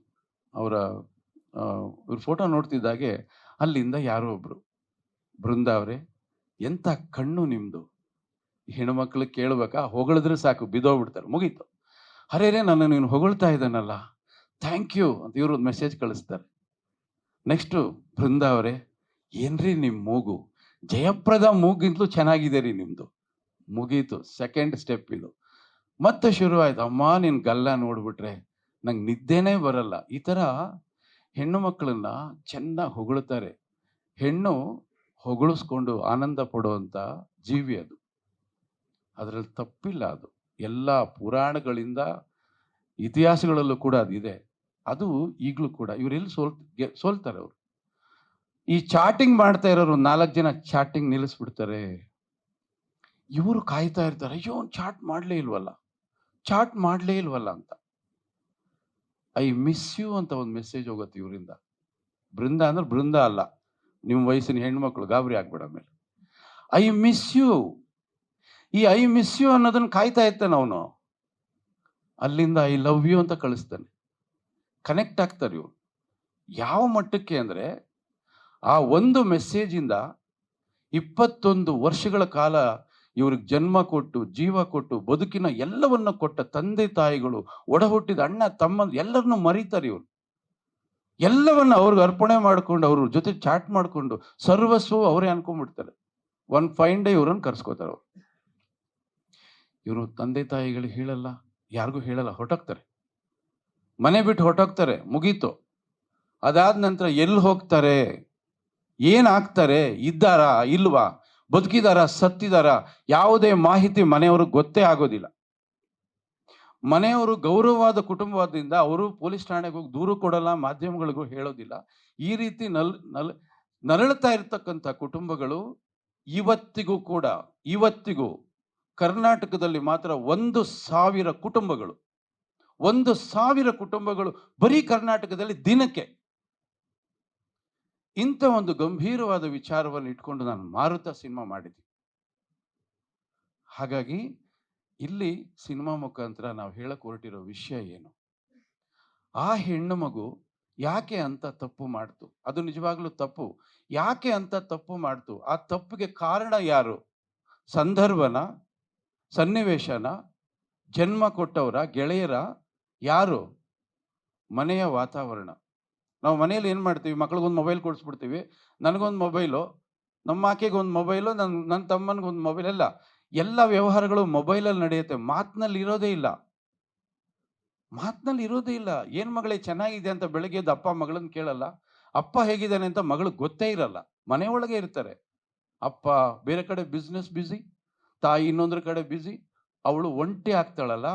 ಇವ್ರ ಫೋಟೋ ನೋಡ್ತಿದ್ದಾಗೆ ಅಲ್ಲಿಂದ ಯಾರೋ ಒಬ್ರು, ಬೃಂದ ಅವರೇ ಎಂತ ಕಣ್ಣು ನಿಮ್ದು. ಹೆಣ್ಮಕ್ಳು ಕೇಳ್ಬೇಕಾ? ಹೊಗಳಿದ್ರೆ ಸಾಕು ಬಿದ್ದೋಗ್ಬಿಡ್ತಾರೆ, ಮುಗೀತು. ಅರೇರೇ ನನ್ನ ನೀನು ಹೊಗಳ್ತಾ ಇದ್ದಾನಲ್ಲ, ಥ್ಯಾಂಕ್ ಯು ಅಂತ ಇವರು ಒಂದು ಮೆಸೇಜ್ ಕಳಿಸ್ತಾರೆ. ನೆಕ್ಸ್ಟು, ಬೃಂದ ಅವರೇ ಏನ್ರಿ ನಿಮ್ಮ ಮೂಗು, ಜಯಪ್ರದ ಮೂಗಿಂತಲೂ ಚೆನ್ನಾಗಿದೆ ರೀ ನಿಮ್ದು. ಮುಗೀತು, ಸೆಕೆಂಡ್ ಸ್ಟೆಪ್ ಇದು. ಮತ್ತೆ ಶುರುವಾಯ್ತು, ಅಮ್ಮ ನಿನ್ ಗಲ್ಲ ನೋಡ್ಬಿಟ್ರೆ ನಂಗೆ ನಿದ್ದೆನೇ ಬರಲ್ಲ. ಈ ಥರ ಹೆಣ್ಣು ಮಕ್ಕಳನ್ನ ಚೆನ್ನಾಗಿ ಹೊಗಳ್ತಾರೆ. ಹೆಣ್ಣು ಹೊಗಳಿಸ್ಕೊಂಡು ಆನಂದ ಪಡುವಂಥ ಜೀವಿ ಅದು. ಅದರಲ್ಲಿ ತಪ್ಪಿಲ್ಲ. ಅದು ಎಲ್ಲ ಪುರಾಣಗಳಿಂದ ಇತಿಹಾಸಗಳಲ್ಲೂ ಕೂಡ ಅದಿದೆ. ಅದು ಈಗಲೂ ಕೂಡ ಇವರೆಲ್ಲಿ ಸೋಲ್ತಾರೆ ಅವರು. ಈ ಚಾಟಿಂಗ್ ಮಾಡ್ತಾ ಇರೋರು 4 ಜನ ಚಾಟಿಂಗ್ ನಿಲ್ಲಿಸ್ಬಿಡ್ತಾರೆ. ಇವರು ಕಾಯ್ತಾ ಇರ್ತಾರೆ, ಅಯ್ಯೋ ಚಾಟ್ ಮಾಡಲೇ ಇಲ್ವಲ್ಲ ಅಂತ. ಐ ಮಿಸ್ ಯು ಅಂತ ಒಂದು ಮೆಸೇಜ್ ಹೋಗುತ್ತೆ ಇವರಿಂದ. ಬೃಂದ ಅಂದ್ರೆ ಬೃಂದ ಅಲ್ಲ, ನಿಮ್ಮ ವಯಸ್ಸಿನ ಹೆಣ್ಮಕ್ಳು, ಗಾಬರಿ ಆಗ್ಬೇಡ ಮೇಲೆ. ಐ ಮಿಸ್ ಯು, ಈ ಐ ಮಿಸ್ ಯು ಅನ್ನೋದನ್ನ ಕಾಯ್ತಾ ಇರ್ತಾನೆ ಅವನು. ಅಲ್ಲಿಂದ ಐ ಲವ್ ಯು ಅಂತ ಕಳಿಸ್ತಾನೆ. ಕನೆಕ್ಟ್ ಆಗ್ತಾರೆ ಇವ್ರು. ಯಾವ ಮಟ್ಟಕ್ಕೆ ಅಂದ್ರೆ, ಆ ಒಂದು ಮೆಸೇಜಿಂದ 21 ವರ್ಷಗಳ ಕಾಲ ಇವ್ರಿಗೆ ಜನ್ಮ ಕೊಟ್ಟು, ಜೀವ ಕೊಟ್ಟು, ಬದುಕಿನ ಎಲ್ಲವನ್ನ ಕೊಟ್ಟ ತಂದೆ ತಾಯಿಗಳು, ಒಡ ಹುಟ್ಟಿದ ಅಣ್ಣ ತಮ್ಮ ಎಲ್ಲರನ್ನೂ ಮರೀತಾರೆ ಇವ್ರು. ಎಲ್ಲವನ್ನ ಅವ್ರಿಗೆ ಅರ್ಪಣೆ ಮಾಡ್ಕೊಂಡು, ಅವ್ರ ಜೊತೆ ಚಾಟ್ ಮಾಡ್ಕೊಂಡು ಸರ್ವಸ್ವ ಅವರೇ ಅನ್ಕೊಂಡ್ಬಿಡ್ತಾರೆ. ಒನ್ ಫೈನ್ ಡೇ ಇವ್ರನ್ನ ಕರ್ಸ್ಕೋತಾರೆ ಅವ್ರು. ಇವರು ತಂದೆ ತಾಯಿಗಳಿಗೆ ಹೇಳಲ್ಲ, ಯಾರಿಗೂ ಹೇಳಲ್ಲ, ಹೊರಟೋಗ್ತಾರೆ. ಮನೆ ಬಿಟ್ಟು ಹೊರಟೋಗ್ತಾರೆ, ಮುಗೀತು. ಅದಾದ ನಂತರ ಎಲ್ಲಿ ಹೋಗ್ತಾರೆ, ಏನಾಗ್ತಾರೆ, ಇದ್ದಾರಾ ಇಲ್ವಾ, ಬದುಕಿದಾರ ಸತ್ತಿದಾರ, ಯಾವುದೇ ಮಾಹಿತಿ ಮನೆಯವ್ರಿಗೆ ಗೊತ್ತೇ ಆಗೋದಿಲ್ಲ. ಮನೆಯವರು ಗೌರವವಾದ ಕುಟುಂಬದಿಂದ ಅವರು ಪೊಲೀಸ್ ಠಾಣೆಗೆ ಹೋಗಿ ದೂರು ಕೊಡಲ್ಲ, ಮಾಧ್ಯಮಗಳಿಗೂ ಹೇಳೋದಿಲ್ಲ. ಈ ರೀತಿ ನರಳುತ್ತಾ ಇರ್ತಕ್ಕಂಥ ಕುಟುಂಬಗಳು ಇವತ್ತಿಗೂ ಕರ್ನಾಟಕದಲ್ಲಿ ಮಾತ್ರ 1,000 ಕುಟುಂಬಗಳು ಬರೀ ಕರ್ನಾಟಕದಲ್ಲಿ ದಿನಕ್ಕೆ. ಇಂಥ ಒಂದು ಗಂಭೀರವಾದ ವಿಚಾರವನ್ನು ಇಟ್ಕೊಂಡು ನಾನು ಮಾರುತ ಸಿನಿಮಾ ಮಾಡಿದ್ವಿ. ಹಾಗಾಗಿ ಇಲ್ಲಿ ಸಿನಿಮಾ ಮುಖಾಂತರ ನಾವು ಹೇಳಕ್ ಹೊರಟಿರೋ ವಿಷಯ ಏನು, ಆ ಹೆಣ್ಣು ಮಗು ಯಾಕೆ ಅಂತ ತಪ್ಪು ಮಾಡ್ತು, ಅದು ನಿಜವಾಗ್ಲೂ ತಪ್ಪು. ಯಾಕೆ ಅಂತ ತಪ್ಪು ಮಾಡ್ತು, ಆ ತಪ್ಪಿಗೆ ಕಾರಣ ಯಾರು, ಸಂದರ್ಭನ, ಸನ್ನಿವೇಶನ, ಜನ್ಮ ಕೊಟ್ಟವರ, ಗೆಳೆಯರ, ಯಾರು, ಮನೆಯ ವಾತಾವರಣ. ನಾವು ಮನೆಯಲ್ಲಿ ಏನು ಮಾಡ್ತೀವಿ, ಮಕ್ಳಿಗೊಂದು ಮೊಬೈಲ್ ಕೊಡಿಸ್ಬಿಡ್ತೀವಿ. ನನಗೊಂದು ಮೊಬೈಲು, ನಮ್ಮ ಆಕೆಗೆ ಒಂದು ಮೊಬೈಲು, ನನ್ನ ತಮ್ಮನಿಗೊಂದು ಮೊಬೈಲ್. ಎಲ್ಲ ವ್ಯವಹಾರಗಳು ಮೊಬೈಲಲ್ಲಿ ನಡೆಯುತ್ತೆ. ಮಾತಿನಲ್ಲಿ ಇರೋದೇ ಇಲ್ಲ. ಏನು ಮಗಳೇ ಚೆನ್ನಾಗಿದೆ ಅಂತ ಬೆಳಗ್ಗೆ ಎದ್ದು ಅಪ್ಪ ಮಗಳನ್ನ ಕೇಳಲ್ಲ. ಅಪ್ಪ ಹೇಗಿದ್ದಾನೆ ಅಂತ ಮಗಳಿಗೆ ಗೊತ್ತೇ ಇರಲ್ಲ. ಮನೆಯೊಳಗೆ ಇರ್ತಾರೆ. ಅಪ್ಪ ಬೇರೆ ಕಡೆ ಬಿಸ್ನೆಸ್ ಬ್ಯುಸಿ, ತಾಯಿ ಇನ್ನೊಂದ್ರ ಕಡೆ ಬ್ಯುಸಿ. ಅವಳು ಒಂಟಿ ಆಗ್ತಾಳಲ್ಲ.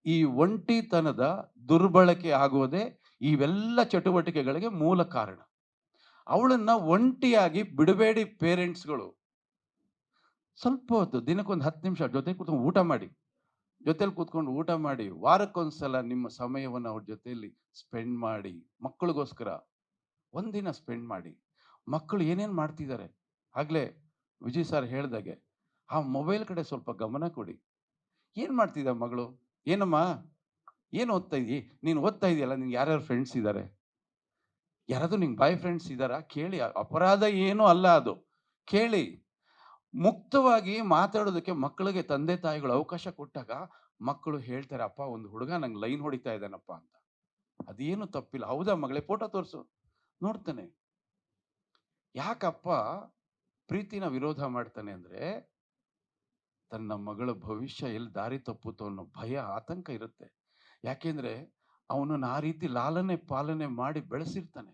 ಈ ಒಂಟಿತನದ ದುರ್ಬಳಕೆ ಆಗೋದೇ ಇವೆಲ್ಲ ಚಟುವಟಿಕೆಗಳಿಗೆ ಮೂಲ ಕಾರಣ. ಅವಳನ್ನ ಒಂಟಿಯಾಗಿ ಬಿಡಬೇಡಿ ಪೇರೆಂಟ್ಸ್ಗಳು. ಸ್ವಲ್ಪ ಹೊತ್ತು ದಿನಕ್ಕೊಂದು 10 ನಿಮಿಷ ಜೊತೆ ಕೂತ್ಕೊಂಡು ಊಟ ಮಾಡಿ. ಜೊತೆಲಿ ಕೂತ್ಕೊಂಡು ಊಟ ಮಾಡಿ. ವಾರಕ್ಕೊಂದ್ಸಲ ನಿಮ್ಮ ಸಮಯವನ್ನು ಅವ್ರ ಜೊತೆಯಲ್ಲಿ ಸ್ಪೆಂಡ್ ಮಾಡಿ. ಮಕ್ಕಳಿಗೋಸ್ಕರ ಒಂದಿನ ಸ್ಪೆಂಡ್ ಮಾಡಿ. ಮಕ್ಕಳು ಏನೇನು ಮಾಡ್ತಿದ್ದಾರೆ? ಆಗ್ಲೇ ವಿಜಯ್ ಸರ್ ಹೇಳ್ದಾಗೆ, ಆ ಮೊಬೈಲ್ ಕಡೆ ಸ್ವಲ್ಪ ಗಮನ ಕೊಡಿ. ಏನ್ ಮಾಡ್ತಿದ್ದ ಮಗಳು? ಏನಮ್ಮ? ಏನು ಓದ್ತಾ ಇದೀ? ನೀನು ಓದ್ತಾ ಇದೀಯಲ್ಲ, ನಿನ್ಗೆ ಯಾರ್ಯಾರು ಫ್ರೆಂಡ್ಸ್ ಇದ್ದಾರೆ? ಯಾರಾದ್ರೂ ನಿಂಗೆ ಬಾಯ್ ಫ್ರೆಂಡ್ಸ್ ಇದ್ದಾರಾ? ಕೇಳಿ. ಅಪರಾಧ ಏನೂ ಅಲ್ಲ ಅದು. ಕೇಳಿ. ಮುಕ್ತವಾಗಿ ಮಾತಾಡೋದಕ್ಕೆ ಮಕ್ಕಳಿಗೆ ತಂದೆ ತಾಯಿಗಳು ಅವಕಾಶ ಕೊಟ್ಟಾಗ ಮಕ್ಕಳು ಹೇಳ್ತಾರೆ, ಅಪ್ಪ ಒಂದು ಹುಡುಗ ನಂಗೆ ಲೈನ್ ಹೊಡಿತಾ ಇದ್ದಾನಪ್ಪ ಅಂತ. ಅದೇನು ತಪ್ಪಿಲ್ಲ. ಹೌದಾ ಮಗಳೇ? ಫೋಟೋ ತೋರಿಸು. ನೋಡ್ತಾನೆ. ಯಾಕಪ್ಪ ಪ್ರೀತಿನ ವಿರೋಧ ಮಾಡ್ತಾನೆ ಅಂದ್ರೆ, ತನ್ನ ಮಗಳ ಭವಿಷ್ಯ ಎಲ್ಲಿ ದಾರಿ ತಪ್ಪುತ್ತೋ ಅನ್ನೋ ಭಯ, ಆತಂಕ ಇರುತ್ತೆ. ಯಾಕೆಂದ್ರೆ ಅವನನ್ನು ಆ ರೀತಿ ಲಾಲನೆ ಪಾಲನೆ ಮಾಡಿ ಬೆಳೆಸಿರ್ತಾನೆ.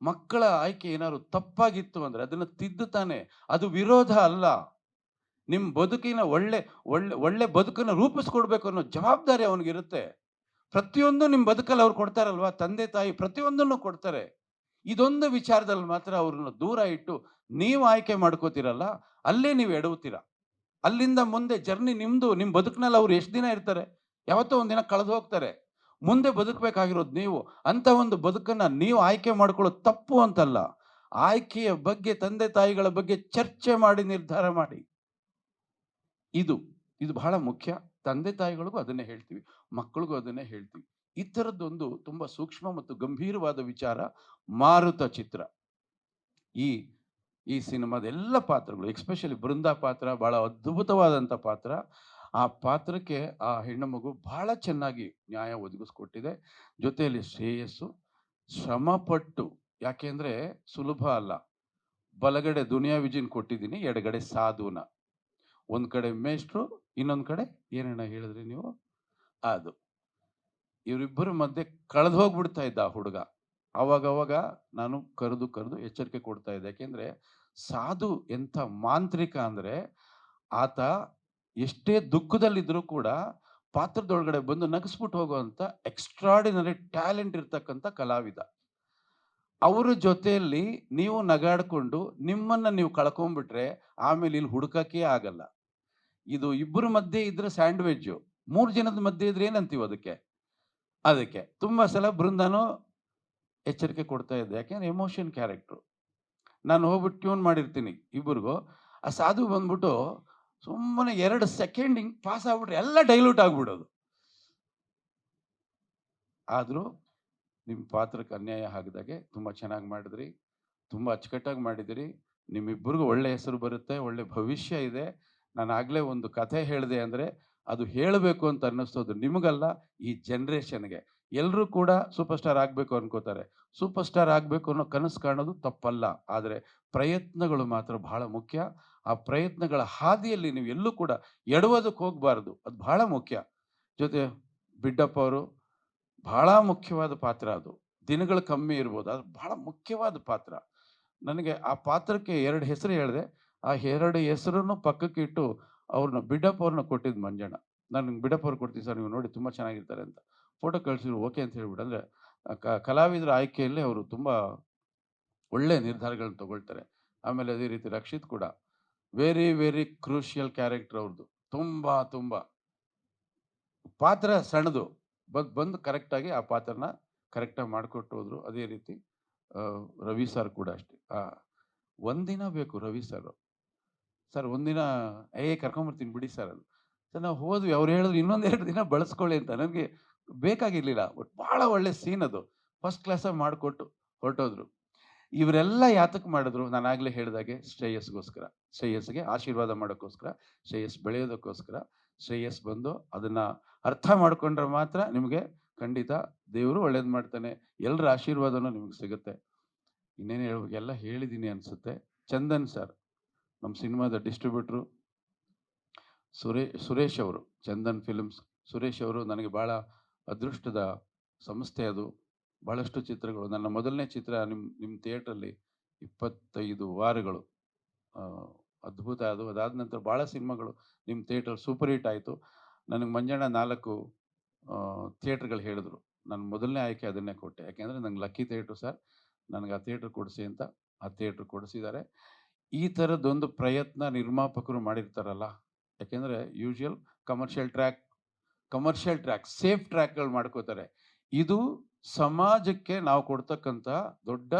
ಮಕ್ಕಳ ಆಯ್ಕೆ ಏನಾದ್ರು ತಪ್ಪಾಗಿತ್ತು ಅಂದ್ರೆ ಅದನ್ನ ತಿದ್ದುತ್ತಾನೆ. ಅದು ವಿರೋಧ ಅಲ್ಲ. ನಿಮ್ ಬದುಕಿನ ಒಳ್ಳೆ ಒಳ್ಳೆ ಒಳ್ಳೆ ಬದುಕನ್ನ ರೂಪಿಸ್ಕೊಡ್ಬೇಕು ಅನ್ನೋ ಜವಾಬ್ದಾರಿ ಅವನಿಗಿರುತ್ತೆ. ಪ್ರತಿಯೊಂದು ನಿಮ್ ಬದುಕಲ್ಲಿ ಅವ್ರು ಕೊಡ್ತಾರಲ್ವಾ, ತಂದೆ ತಾಯಿ ಪ್ರತಿಯೊಂದನ್ನು ಕೊಡ್ತಾರೆ. ಇದೊಂದು ವಿಚಾರದಲ್ಲಿ ಮಾತ್ರ ಅವ್ರನ್ನ ದೂರ ಇಟ್ಟು ನೀವು ಆಯ್ಕೆ ಮಾಡ್ಕೋತೀರಲ್ಲ, ಅಲ್ಲೇ ನೀವು ಎಡವುತ್ತೀರ. ಅಲ್ಲಿಂದ ಮುಂದೆ ಜರ್ನಿ ನಿಮ್ದು. ನಿಮ್ ಬದುಕಿನಲ್ಲಿ ಅವ್ರು ಎಷ್ಟು ದಿನ ಇರ್ತಾರೆ? ಯಾವತ್ತೋ ಒಂದಿನ ಕಳೆದು ಹೋಗ್ತಾರೆ. ಮುಂದೆ ಬದುಕಬೇಕಾಗಿರೋದು ನೀವು. ಅಂತ ಒಂದು ಬದುಕನ್ನ ನೀವು ಆಯ್ಕೆ ಮಾಡ್ಕೊಳ್ಳೋದು ತಪ್ಪು ಅಂತಲ್ಲ. ಆಯ್ಕೆಯ ಬಗ್ಗೆ ತಂದೆ ತಾಯಿಗಳ ಬಗ್ಗೆ ಚರ್ಚೆ ಮಾಡಿ ನಿರ್ಧಾರ ಮಾಡಿ. ಇದು ಇದು ಬಹಳ ಮುಖ್ಯ. ತಂದೆ ತಾಯಿಗಳಿಗೂ ಅದನ್ನೇ ಹೇಳ್ತೀವಿ, ಮಕ್ಕಳಿಗೂ ಅದನ್ನೇ ಹೇಳ್ತೀವಿ. ಈ ಥರದ್ದೊಂದು ತುಂಬಾ ಸೂಕ್ಷ್ಮ ಮತ್ತು ಗಂಭೀರವಾದ ವಿಚಾರ ಮಾರುತ ಚಿತ್ರ. ಈ ಈ ಸಿನಿಮಾದ ಎಲ್ಲ ಪಾತ್ರಗಳು, ಎಸ್ಪೆಷಲಿ ಬೃಂದಾ ಪಾತ್ರ ಬಹಳ ಅದ್ಭುತವಾದಂಥ ಪಾತ್ರ. ಆ ಪಾತ್ರಕ್ಕೆ ಆ ಹೆಣ್ಣು ಮಗು ಬಹಳ ಚೆನ್ನಾಗಿ ನ್ಯಾಯ ಒದಗಿಸ್ಕೊಟ್ಟಿದೆ. ಜೊತೆಯಲ್ಲಿ ಶ್ರೇಯಸ್ಸು ಶ್ರಮಪಟ್ಟು, ಯಾಕೆಂದ್ರೆ ಸುಲಭ ಅಲ್ಲ. ಬಲಗಡೆ ದುನಿಯಾ ವಿಜಯನ್ ಕೊಟ್ಟಿದ್ದೀನಿ, ಎಡಗಡೆ ಸಾಧುನ. ಒಂದ್ ಕಡೆ ಮೇಷ್ಟ್ರು, ಇನ್ನೊಂದ್ ಕಡೆ ಏನಣ್ಣ ಹೇಳಿದ್ರಿ ನೀವು? ಅದು. ಇವರಿಬ್ಬರ ಮಧ್ಯೆ ಕಳೆದು ಹೋಗ್ಬಿಡ್ತಾ ಇದ್ದ ಆ ಹುಡುಗ. ಅವಾಗವಾಗ ನಾನು ಕರೆದು ಕರೆದು ಎಚ್ಚರಿಕೆ ಕೊಡ್ತಾ ಇದ್ದೆ. ಯಾಕೆಂದ್ರೆ ಸಾಧು ಎಂಥ ಮಾಂತ್ರಿಕ ಅಂದ್ರೆ, ಆತ ಎಷ್ಟೇ ದುಃಖದಲ್ಲಿದ್ರೂ ಕೂಡ ಪಾತ್ರದೊಳಗಡೆ ಬಂದು ನಗಿಸ್ಬಿಟ್ಟು ಹೋಗುವಂತ ಎಕ್ಸ್ಟ್ರಾರ್ಡಿನರಿ ಟ್ಯಾಲೆಂಟ್ ಇರ್ತಕ್ಕಂಥ ಕಲಾವಿದ. ಅವರ ಜೊತೆಯಲ್ಲಿ ನೀವು ನಗಾಡ್ಕೊಂಡು ನಿಮ್ಮನ್ನ ನೀವು ಕಳ್ಕೊಂಡ್ಬಿಟ್ರೆ ಆಮೇಲೆ ಇಲ್ಲಿ ಹುಡುಕಕ್ಕೆ ಆಗಲ್ಲ. ಇದು ಇಬ್ಬರ ಮಧ್ಯೆ ಇದ್ರೆ ಸ್ಯಾಂಡ್ವಿಚ್, 3 ಜನದ ಮಧ್ಯೆ ಇದ್ರೆ ಏನಂತೀವಿ ಅದಕ್ಕೆ? ಅದಕ್ಕೆ ತುಂಬಾ ಸಲ ಬೃಂದಾನು ಎಚ್ಚರಿಕೆ ಕೊಡ್ತಾ ಇದ್ದೆ. ಯಾಕೆಂದ್ರೆ ಎಮೋಷನ್ ಕ್ಯಾರೆಕ್ಟ್ರು. ನಾನು ಹೋಗ್ಬಿಟ್ಟು ಟ್ಯೂನ್ ಮಾಡಿರ್ತೀನಿ ಇಬ್ಬರಿಗೂ. ಆ ಸಾಧು ಬಂದ್ಬಿಟ್ಟು ಸುಮ್ಮನೆ 2 ಸೆಕೆಂಡ್ ಹಿಂಗ್ ಪಾಸ್ ಆಗ್ಬಿಟ್ರೆ ಎಲ್ಲ ಡೈಲ್ಯೂಟ್ ಆಗ್ಬಿಡೋದು. ಆದ್ರೂ ನಿಮ್ಮ ಪಾತ್ರಕ್ಕೆ ಅನ್ಯಾಯ ಆಗದಾಗೆ ತುಂಬಾ ಚೆನ್ನಾಗಿ ಮಾಡಿದ್ರಿ. ತುಂಬಾ ಅಚ್ಚುಕಟ್ಟಾಗಿ ಮಾಡಿದಿರಿ. ನಿಮ್ಮಿಬ್ಬರಿಗೂ ಒಳ್ಳೆ ಹೆಸರು ಬರುತ್ತೆ, ಒಳ್ಳೆ ಭವಿಷ್ಯ ಇದೆ. ನಾನು ಆಗ್ಲೇ ಒಂದು ಕಥೆ ಹೇಳಿದೆ ಅಂದ್ರೆ, ಅದು ಹೇಳಬೇಕು ಅಂತ ಅನ್ನಿಸ್ತೋದು ನಿಮಗಲ್ಲ, ಈ ಜನರೇಷನ್‌ಗೆ. ಎಲ್ಲರೂ ಕೂಡ ಸೂಪರ್ ಸ್ಟಾರ್ ಆಗಬೇಕು ಅನ್ಕೋತಾರೆ. ಸೂಪರ್ ಸ್ಟಾರ್ ಆಗಬೇಕು ಅನ್ನೋ ಕನಸು ಕಾಣೋದು ತಪ್ಪಲ್ಲ. ಆದರೆ ಪ್ರಯತ್ನಗಳು ಮಾತ್ರ ಬಹಳ ಮುಖ್ಯ. ಆ ಪ್ರಯತ್ನಗಳ ಹಾದಿಯಲ್ಲಿ ನೀವು ಎಲ್ಲೂ ಕೂಡ ಎಡವೋದಕ್ಕೆ ಹೋಗಬಾರದು. ಅದು ಬಹಳ ಮುಖ್ಯ. ಜೊತೆ ಬಿಡ್ಡಪ್ಪ ಅವರು ಬಹಳ ಮುಖ್ಯವಾದ ಪಾತ್ರ ಅದು. ದಿನಗಳು ಕಮ್ಮಿ ಇರ್ಬೋದು. ಅದು ಬಹಳ ಮುಖ್ಯವಾದ ಪಾತ್ರ. ನನಗೆ ಆ ಪಾತ್ರಕ್ಕೆ 2 ಹೆಸರು ಹೇಳಿದೆ. ಆ 2 ಹೆಸರನ್ನು ಪಕ್ಕಕ್ಕೆ ಇಟ್ಟು ಅವ್ರನ್ನ ಬಿಡಪ್ ಅವ್ರನ್ನ ಕೊಟ್ಟಿದ್ದು ಮಂಜಣ್ಣ. ನಾನು ನಿಮ್ಗೆ ಬಿಡಪ್ ಅವ್ರು ಕೊಡ್ತೀನಿ ಸರ್, ನೀವು ನೋಡಿ ತುಂಬಾ ಚೆನ್ನಾಗಿರ್ತಾರೆ ಅಂತ. ಫೋಟೋ ಕಳಿಸಿದ್ರು ಓಕೆ ಅಂತ ಹೇಳ್ಬಿಟ್ಟು. ಅಂದ್ರೆ ಕಲಾವಿದರ ಆಯ್ಕೆಯಲ್ಲಿ ಅವರು ತುಂಬಾ ಒಳ್ಳೆ ನಿರ್ಧಾರಗಳನ್ನ ತಗೊಳ್ತಾರೆ. ಆಮೇಲೆ ಅದೇ ರೀತಿ ರಕ್ಷಿತ್ ಕೂಡ ವೆರಿ ವೆರಿ ಕ್ರೂಷಿಯಲ್ ಕ್ಯಾರೆಕ್ಟರ್ ಅವ್ರದ್ದು. ತುಂಬಾ ತುಂಬಾ ಪಾತ್ರ ಸಣ್ಣದು. ಬಂದು ಕರೆಕ್ಟಾಗಿ ಆ ಪಾತ್ರನ ಕರೆಕ್ಟಾಗಿ ಮಾಡಿಕೊಟ್ಟು ಹೋದ್ರು. ಅದೇ ರೀತಿ ರವಿ ಸರ್ ಕೂಡ ಅಷ್ಟೇ. ಒಂದಿನ ಬೇಕು ರವಿ ಸರ್. ಸರ್ ಒಂದಿನ ಕರ್ಕೊಂಬರ್ತೀನಿ ಬಿಡಿ ಸರ್ ಅದು. ಸರ್ ನಾವು ಹೋದ್ವಿ. ಅವ್ರು ಹೇಳಿದ್ರು ಇನ್ನೊಂದು 2 ದಿನ ಬಳಸ್ಕೊಳ್ಳಿ ಅಂತ. ನನಗೆ ಬೇಕಾಗಿರ್ಲಿಲ್ಲ. ಬಟ್ ಬಹಳ ಒಳ್ಳೆ ಸೀನ್ ಅದು. ಫಸ್ಟ್ ಕ್ಲಾಸಾಗಿ ಮಾಡಿಕೊಟ್ಟು ಹೊರಟೋದ್ರು. ಇವರೆಲ್ಲ ಯಾತಕ್ಕೆ ಮಾಡಿದ್ರು? ನಾನಾಗಲೇ ಹೇಳಿದಾಗೆ ಶ್ರೇಯಸ್‌ಗೋಸ್ಕರ. ಶ್ರೇಯಸ್‌ಗೆ ಆಶೀರ್ವಾದ ಮಾಡೋಕ್ಕೋಸ್ಕರ, ಶ್ರೇಯಸ್ ಬೆಳೆಯೋದಕ್ಕೋಸ್ಕರ. ಶ್ರೇಯಸ್ ಬಂದು ಅದನ್ನ ಅರ್ಥ ಮಾಡ್ಕೊಂಡ್ರೆ ಮಾತ್ರ ನಿಮಗೆ ಖಂಡಿತ ದೇವರು ಒಳ್ಳೇದು ಮಾಡ್ತಾನೆ. ಎಲ್ಲರ ಆಶೀರ್ವಾದನೂ ನಿಮಗೆ ಸಿಗುತ್ತೆ. ಇನ್ನೇನು ಹೇಳ್ಬೇಕು? ಎಲ್ಲ ಹೇಳಿದ್ದೀನಿ ಅನ್ಸುತ್ತೆ. ಚಂದನ್ ಸರ್, ನಮ್ಮ ಸಿನಿಮಾದ ಡಿಸ್ಟ್ರಿಬ್ಯೂಟ್ರು. ಸುರೇಶ್ ಅವರು, ಚಂದನ್ ಫಿಲ್ಮ್ಸ್. ಸುರೇಶ್ ಅವರು ನನಗೆ ಭಾಳ ಅದೃಷ್ಟದ ಸಂಸ್ಥೆ ಅದು. ಬಹಳಷ್ಟು ಚಿತ್ರಗಳು, ನನ್ನ ಮೊದಲನೇ ಚಿತ್ರ ನಿಮ್ಮ ಥಿಯೇಟ್ರಲ್ಲಿ 25 ವಾರಗಳು. ಆ, ಅದ್ಭುತ ಅದು. ಅದಾದ ನಂತರ ಭಾಳ ಸಿನಿಮಾಗಳು ನಿಮ್ಮ ಥಿಯೇಟರ್ ಸೂಪರ್ ಹಿಟ್ ಆಯಿತು. ನನಗೆ ಮಂಜಣ್ಣ 4 ಥಿಯೇಟ್ರ್ಗಳು ಹೇಳಿದ್ರು. ನನ್ನ ಮೊದಲನೇ ಆಯ್ಕೆ ಅದನ್ನೇ ಕೊಟ್ಟೆ. ಯಾಕೆಂದರೆ ನಂಗೆ ಲಕ್ಕಿ ಥಿಯೇಟ್ರು ಸರ್, ನನಗೆ ಆ ಥಿಯೇಟ್ರ್ ಕೊಡಿಸಿ ಅಂತ. ಆ ಥಿಯೇಟ್ರ್ ಕೊಡಿಸಿದ್ದಾರೆ. ಈ ಥರದ್ದೊಂದು ಪ್ರಯತ್ನ ನಿರ್ಮಾಪಕರು ಮಾಡಿರ್ತಾರಲ್ಲ, ಯಾಕೆಂದರೆ ಯೂಶುವಲ್ ಕಮರ್ಷಿಯಲ್ ಟ್ರ್ಯಾಕ್ ಸೇಫ್ ಟ್ರ್ಯಾಕ್ಗಳು ಮಾಡ್ಕೋತಾರೆ. ಇದು ಸಮಾಜಕ್ಕೆ ನಾವು ಕೊಡ್ತಕ್ಕಂಥ ದೊಡ್ಡ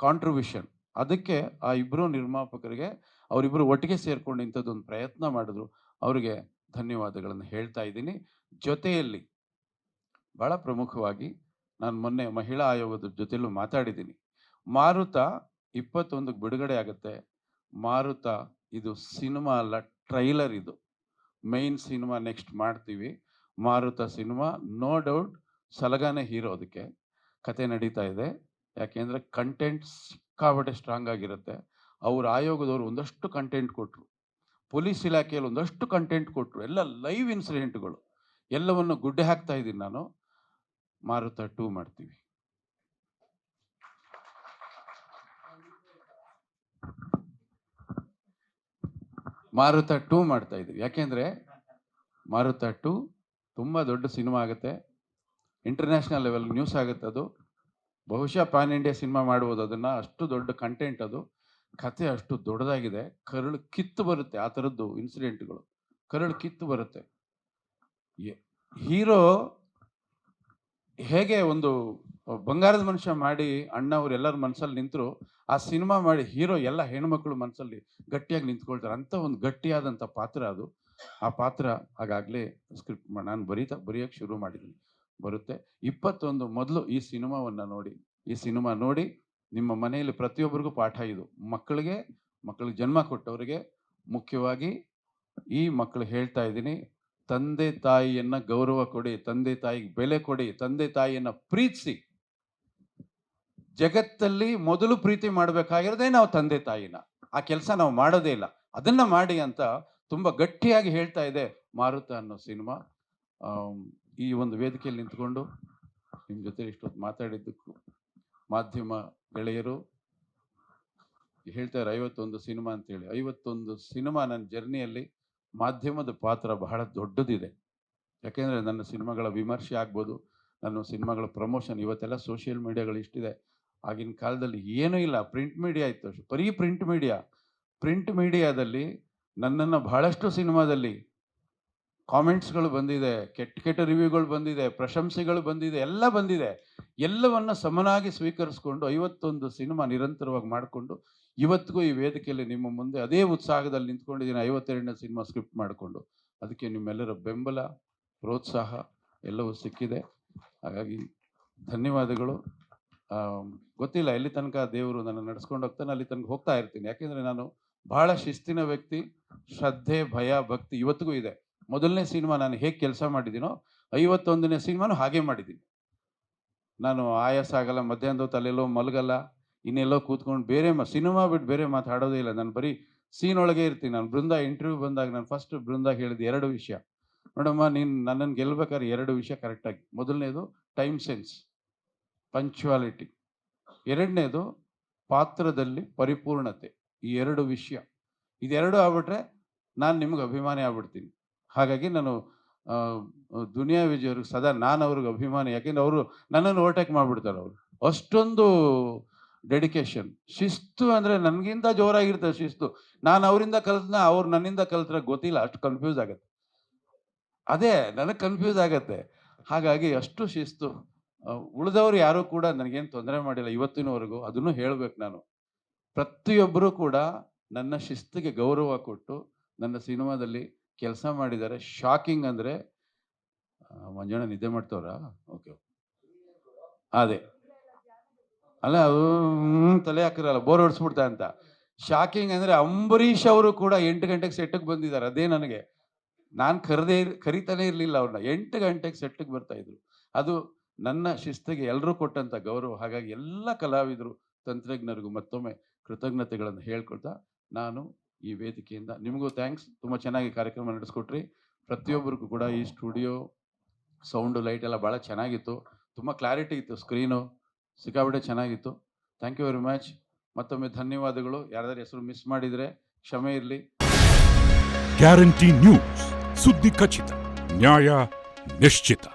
ಕಾಂಟ್ರಿಬ್ಯೂಷನ್. ಅದಕ್ಕೆ ಆ ಇಬ್ಬರು ನಿರ್ಮಾಪಕರಿಗೆ ಅವರಿಬ್ಬರು ಒಟ್ಟಿಗೆ ಸೇರ್ಕೊಂಡು ಇಂಥದ್ದೊಂದು ಪ್ರಯತ್ನ ಮಾಡಿದ್ರು. ಅವರಿಗೆ ಧನ್ಯವಾದಗಳನ್ನು ಹೇಳ್ತಾ ಇದ್ದೀನಿ. ಜೊತೆಯಲ್ಲಿ ಭಾಳ ಪ್ರಮುಖವಾಗಿ ನಾನು ಮೊನ್ನೆ ಮಹಿಳಾ ಆಯೋಗದ ಜೊತೆಲೂ ಮಾತಾಡಿದ್ದೀನಿ. ಮಾರುತ 21ಕ್ಕೆ ಬಿಡುಗಡೆ ಆಗುತ್ತೆ. ಮಾರುತ ಇದು ಸಿನಿಮಾ ಅಲ್ಲ, ಟ್ರೈಲರ್ ಇದು. ಮೈನ್ ಸಿನಿಮಾ ನೆಕ್ಸ್ಟ್ ಮಾಡ್ತೀವಿ. ಮಾರುತ ಸಿನಿಮಾ ನೋ ಡೌಟ್ ಸಲಗಾನೆ ಹೀರೋ. ಅದಕ್ಕೆ ಕತೆ ನಡೀತಾ ಇದೆ. ಯಾಕೆಂದರೆ ಕಂಟೆಂಟ್ ಸಿಕ್ಕಾಪಟ್ಟೆ ಸ್ಟ್ರಾಂಗ್ ಆಗಿರುತ್ತೆ. ಅವ್ರ ಆಯೋಗದವರು ಒಂದಷ್ಟು ಕಂಟೆಂಟ್ ಕೊಟ್ಟರು, ಪೊಲೀಸ್ ಇಲಾಖೆಯಲ್ಲಿ ಒಂದಷ್ಟು ಕಂಟೆಂಟ್ ಕೊಟ್ಟರು, ಎಲ್ಲ ಲೈವ್ ಇನ್ಸಿಡೆಂಟ್ಗಳು. ಎಲ್ಲವನ್ನು ಗುಡ್ಡೆ ಹಾಕ್ತಾ ಇದ್ದೀನಿ ನಾನು. ಮಾರುತ 2 ಮಾಡ್ತೀವಿ. ಮಾರುತ 2 ಮಾಡ್ತಾ ಇದ್ದೀವಿ. ಯಾಕೆಂದರೆ ಮಾರುತ 2 ತುಂಬ ದೊಡ್ಡ ಸಿನಿಮಾ ಆಗುತ್ತೆ. ಇಂಟರ್ನ್ಯಾಷನಲ್ ಲೆವೆಲ್ ನ್ಯೂಸ್ ಆಗುತ್ತೆ. ಅದು ಬಹುಶಃ ಪ್ಯಾನ್ ಇಂಡಿಯಾ ಸಿನಿಮಾ ಮಾಡ್ಬೋದು ಅದನ್ನು. ಅಷ್ಟು ದೊಡ್ಡ ಕಂಟೆಂಟ್ ಅದು. ಕತೆ ಅಷ್ಟು ದೊಡ್ಡದಾಗಿದೆ. ಕರಳು ಕಿತ್ತು ಬರುತ್ತೆ. ಆ ಥರದ್ದು ಇನ್ಸಿಡೆಂಟ್ಗಳು ಕರಳು ಕಿತ್ತು ಬರುತ್ತೆ. ಹೀರೋ ಹೇಗೆ ಒಂದು ಬಂಗಾರದ ಮನುಷ್ಯ ಮಾಡಿ ಅಣ್ಣ ಅವ್ರು ಎಲ್ಲರ ಮನಸ್ಸಲ್ಲಿ ನಿಂತರು, ಆ ಸಿನಿಮಾ ಮಾಡಿ ಹೀರೋ ಎಲ್ಲ ಹೆಣ್ಮಕ್ಳು ಮನಸ್ಸಲ್ಲಿ ಗಟ್ಟಿಯಾಗಿ ನಿಂತ್ಕೊಳ್ತಾರೆ. ಅಂಥ ಒಂದು ಗಟ್ಟಿಯಾದಂಥ ಪಾತ್ರ ಅದು. ಆ ಪಾತ್ರ ಆಗಾಗಲೇ ಸ್ಕ್ರಿಪ್ಟ್ ನಾನು ಬರೆಯೋಕ್ಕೆ ಶುರು ಮಾಡಿದ್ದೀನಿ. ಬರುತ್ತೆ 21 ಮೊದಲು ಈ ಸಿನಿಮಾವನ್ನು ನೋಡಿ. ಈ ಸಿನಿಮಾ ನೋಡಿ ನಿಮ್ಮ ಮನೆಯಲ್ಲಿ ಪ್ರತಿಯೊಬ್ಬರಿಗೂ ಪಾಠ ಇದು. ಮಕ್ಕಳಿಗೆ ಜನ್ಮ ಕೊಟ್ಟವರಿಗೆ ಮುಖ್ಯವಾಗಿ ಈ ಮಕ್ಕಳು ಹೇಳ್ತಾ ಇದ್ದೀನಿ, ತಂದೆ ತಾಯಿಯನ್ನ ಗೌರವ ಕೊಡಿ, ತಂದೆ ತಾಯಿಗೆ ಬೆಲೆ ಕೊಡಿ, ತಂದೆ ತಾಯಿಯನ್ನ ಪ್ರೀತಿಸಿ. ಜಗತ್ತಲ್ಲಿ ಮೊದಲು ಪ್ರೀತಿ ಮಾಡಬೇಕಾಗಿರೋದೇ ನಾವು ತಂದೆ ತಾಯಿನ. ಆ ಕೆಲಸ ನಾವು ಮಾಡೋದೇ ಇಲ್ಲ. ಅದನ್ನ ಮಾಡಿ ಅಂತ ತುಂಬ ಗಟ್ಟಿಯಾಗಿ ಹೇಳ್ತಾ ಇದೆ ಮಾರುತ ಅನ್ನೋ ಸಿನಿಮಾ. ಈ ಒಂದು ವೇದಿಕೆಯಲ್ಲಿ ನಿಂತ್ಕೊಂಡು ನಿಮ್ಮ ಜೊತೆ ಇಷ್ಟೊತ್ತು ಮಾತಾಡಿದ್ದಕ್ಕೂ ಮಾಧ್ಯಮ ಗೆಳೆಯರು ಹೇಳ್ತಾರೆ 51 ಸಿನಿಮಾ ಅಂತೇಳಿ. 51 ಸಿನಿಮಾ ನನ್ನ ಜರ್ನಿಯಲ್ಲಿ ಮಾಧ್ಯಮದ ಪಾತ್ರ ಬಹಳ ದೊಡ್ಡದಿದೆ. ಯಾಕೆಂದರೆ ನನ್ನ ಸಿನಿಮಾಗಳ ವಿಮರ್ಶೆ ಆಗ್ಬೋದು, ನನ್ನ ಸಿನಿಮಾಗಳ ಪ್ರಮೋಷನ್. ಇವತ್ತೆಲ್ಲ ಸೋಷಿಯಲ್ ಮೀಡಿಯಾಗಳು ಇಷ್ಟಿದೆ. ಆಗಿನ ಕಾಲದಲ್ಲಿ ಏನೂ ಇಲ್ಲ, ಪ್ರಿಂಟ್ ಮೀಡಿಯಾ ಇತ್ತು. ಬರೀ ಪ್ರಿಂಟ್ ಮೀಡಿಯಾದಲ್ಲಿ ನನ್ನನ್ನು ಬಹಳಷ್ಟು ಸಿನಿಮಾದಲ್ಲಿ ಕಾಮೆಂಟ್ಸ್ಗಳು ಬಂದಿದೆ, ಕೆಟ್ಟ ರಿವ್ಯೂಗಳು ಬಂದಿದೆ, ಪ್ರಶಂಸೆಗಳು ಬಂದಿದೆ, ಎಲ್ಲ ಬಂದಿದೆ. ಎಲ್ಲವನ್ನು ಸಮನಾಗಿ ಸ್ವೀಕರಿಸ್ಕೊಂಡು 51 ಸಿನಿಮಾ ನಿರಂತರವಾಗಿ ಮಾಡಿಕೊಂಡು ಇವತ್ತಿಗೂ ಈ ವೇದಿಕೆಯಲ್ಲಿ ನಿಮ್ಮ ಮುಂದೆ ಅದೇ ಉತ್ಸಾಹದಲ್ಲಿ ನಿಂತ್ಕೊಂಡಿದ್ದೀನಿ. 52ನೇ ಸಿನಿಮಾ ಸ್ಕ್ರಿಪ್ಟ್ ಮಾಡಿಕೊಂಡು. ಅದಕ್ಕೆ ನಿಮ್ಮೆಲ್ಲರ ಬೆಂಬಲ, ಪ್ರೋತ್ಸಾಹ ಎಲ್ಲವೂ ಸಿಕ್ಕಿದೆ. ಹಾಗಾಗಿ ಧನ್ಯವಾದಗಳು. ಗೊತ್ತಿಲ್ಲ ಎಲ್ಲಿ ತನಕ ದೇವರು ನನ್ನ ನಡೆಸ್ಕೊಂಡು ಹೋಗ್ತಾನೆ, ಅಲ್ಲಿ ತನಕ ಹೋಗ್ತಾ ಇರ್ತೀನಿ. ಯಾಕೆಂದರೆ ನಾನು ಬಹಳ ಶಿಸ್ತಿನ ವ್ಯಕ್ತಿ. ಶ್ರದ್ಧೆ, ಭಯ, ಭಕ್ತಿ ಇವತ್ತಿಗೂ ಇದೆ. ಮೊದಲನೇ ಸಿನಿಮಾ ನಾನು ಹೇಗೆ ಕೆಲಸ ಮಾಡಿದ್ದೀನೋ 51ನೇ ಸಿನಿಮಾನು ಹಾಗೆ ಮಾಡಿದ್ದೀನಿ. ನಾನು ಆಯಾಸ ಆಗಲ್ಲ, ಮಧ್ಯಾಹ್ನದ ಹೊತ್ತು ಅಲ್ಲೆಲ್ಲೋ ಮಲಗಲ್ಲ, ಇನ್ನೆಲ್ಲೋ ಕೂತ್ಕೊಂಡು ಬೇರೆ ಸಿನಿಮಾ ಬಿಟ್ಟು ಬೇರೆ ಮಾತಾಡೋದೇ ಇಲ್ಲ. ನಾನು ಬರೀ ಸೀನ್ ಒಳಗೆ ಇರ್ತೀನಿ. ನಾನು ಬೃಂದ ಇಂಟರ್ವ್ಯೂ ಬಂದಾಗ ನಾನು ಫಸ್ಟ್ ಬೃಂದ ಹೇಳಿದ್ದು 2 ವಿಷಯ. ನೋಡಮ್ಮ, ನೀನು ನನ್ನನ್ನು ಗೆಲ್ಬೇಕಾದ್ರೆ 2 ವಿಷಯ ಕರೆಕ್ಟಾಗಿ. ಮೊದಲನೇದು ಟೈಮ್ ಸೆನ್ಸ್, ಪಂಕ್ಚುಯಾಲಿಟಿ. 2ನೇದು ಪಾತ್ರದಲ್ಲಿ ಪರಿಪೂರ್ಣತೆ. ಈ 2 ವಿಷಯ, ಇದೆರಡು ಆಗ್ಬಿಟ್ರೆ ನಾನು ನಿಮ್ಗೆ ಅಭಿಮಾನಿ ಆಗ್ಬಿಡ್ತೀನಿ. ಹಾಗಾಗಿ ನಾನು ದುನಿಯಾ ವಿಜಯ್ ಅವ್ರಿಗೆ ಸದಾ ನಾನು ಅವ್ರಿಗೆ ಅಭಿಮಾನಿ. ಯಾಕೆಂದ್ರೆ ಅವರು ನನ್ನನ್ನು ಓವರ್ಟೇಕ್ ಮಾಡಿಬಿಡ್ತಾರೆ. ಅವರು ಅಷ್ಟೊಂದು ಡೆಡಿಕೇಶನ್. ಶಿಸ್ತು ಅಂದರೆ ನನಗಿಂತ ಜೋರಾಗಿರ್ತದೆ ಶಿಸ್ತು. ನಾನು ಅವರಿಂದ ಕಲ್ತನ, ಅವ್ರು ನನ್ನಿಂದ ಕಲ್ತ್ರೆ ಗೊತ್ತಿಲ್ಲ. ಅಷ್ಟು ಕನ್ಫ್ಯೂಸ್ ಆಗುತ್ತೆ. ಅದೇ ನನಗೆ ಕನ್ಫ್ಯೂಸ್ ಆಗುತ್ತೆ. ಹಾಗಾಗಿ ಅಷ್ಟು ಶಿಸ್ತು. ಉಳಿದವರು ಯಾರೂ ಕೂಡ ನನಗೇನು ತೊಂದರೆ ಮಾಡಿಲ್ಲ ಇವತ್ತಿನವರೆಗೂ. ಅದನ್ನು ಹೇಳಬೇಕು ನಾನು. ಪ್ರತಿಯೊಬ್ಬರೂ ಕೂಡ ನನ್ನ ಶಿಸ್ತಿಗೆ ಗೌರವ ಕೊಟ್ಟು ನನ್ನ ಸಿನಿಮಾದಲ್ಲಿ ಕೆಲಸ ಮಾಡಿದ್ದಾರೆ. ಶಾಕಿಂಗ್ ಅಂದರೆ ಮಂಜಣ್ಣ ನಿದ್ದೆ ಮಾಡ್ತವ್ರಾ? ಓಕೆ, ಅದೇ ಅಲ್ಲ, ತಲೆ ಹಾಕಿರಲ್ಲ, ಬೋರ್ ಹೊಡಿಸ್ಬಿಡ್ತಾ ಅಂತ. ಶಾಕಿಂಗ್ ಅಂದರೆ ಅಂಬರೀಷ್ ಅವರು ಕೂಡ 8 ಗಂಟೆಗೆ ಸೆಟ್ಟಿಗೆ ಬಂದಿದ್ದಾರೆ. ಅದೇ ನನಗೆ, ನಾನು ಕರಿತಾನೆ ಇರಲಿಲ್ಲ ಅವ್ರನ್ನ. 8 ಗಂಟೆಗೆ ಸೆಟ್ಟಿಗೆ ಬರ್ತಾಯಿದ್ರು. ಅದು ನನ್ನ ಶಿಸ್ತಿಗೆ ಎಲ್ಲರೂ ಕೊಟ್ಟಂಥ ಗೌರವ. ಹಾಗಾಗಿ ಎಲ್ಲ ಕಲಾವಿದರು, ತಂತ್ರಜ್ಞರಿಗೂ ಮತ್ತೊಮ್ಮೆ ಕೃತಜ್ಞತೆಗಳನ್ನು ಹೇಳ್ಕೊಳ್ತಾ ನಾನು ಈ ವೇದಿಕೆಯಿಂದ ನಿಮಗೂ ಥ್ಯಾಂಕ್ಸ್. ತುಂಬ ಚೆನ್ನಾಗಿ ಕಾರ್ಯಕ್ರಮ ನಡೆಸ್ಕೊಟ್ರಿ. ಪ್ರತಿಯೊಬ್ಬರಿಗೂ ಕೂಡ ಈ ಸ್ಟುಡಿಯೋ ಸೌಂಡು, ಲೈಟ್ ಎಲ್ಲ ಭಾಳ ಚೆನ್ನಾಗಿತ್ತು. ತುಂಬ ಕ್ಲಾರಿಟಿ ಇತ್ತು. ಸ್ಕ್ರೀನು ಸಿಕ್ಕಾಬಿಟ್ಟೆ ಚೆನ್ನಾಗಿತ್ತು. Thank you very much. ಮತ್ತೊಮ್ಮೆ ಧನ್ಯವಾದಗಳು. ಯಾರಾದ್ರೂ ಹೆಸರು ಮಿಸ್ ಮಾಡಿದರೆ ಕ್ಷಮೆ ಇರಲಿ. ಗ್ಯಾರಂಟಿ ನ್ಯೂಸ್, ಸುದ್ದಿ ಖಚಿತ, ನ್ಯಾಯ ನಿಶ್ಚಿತ.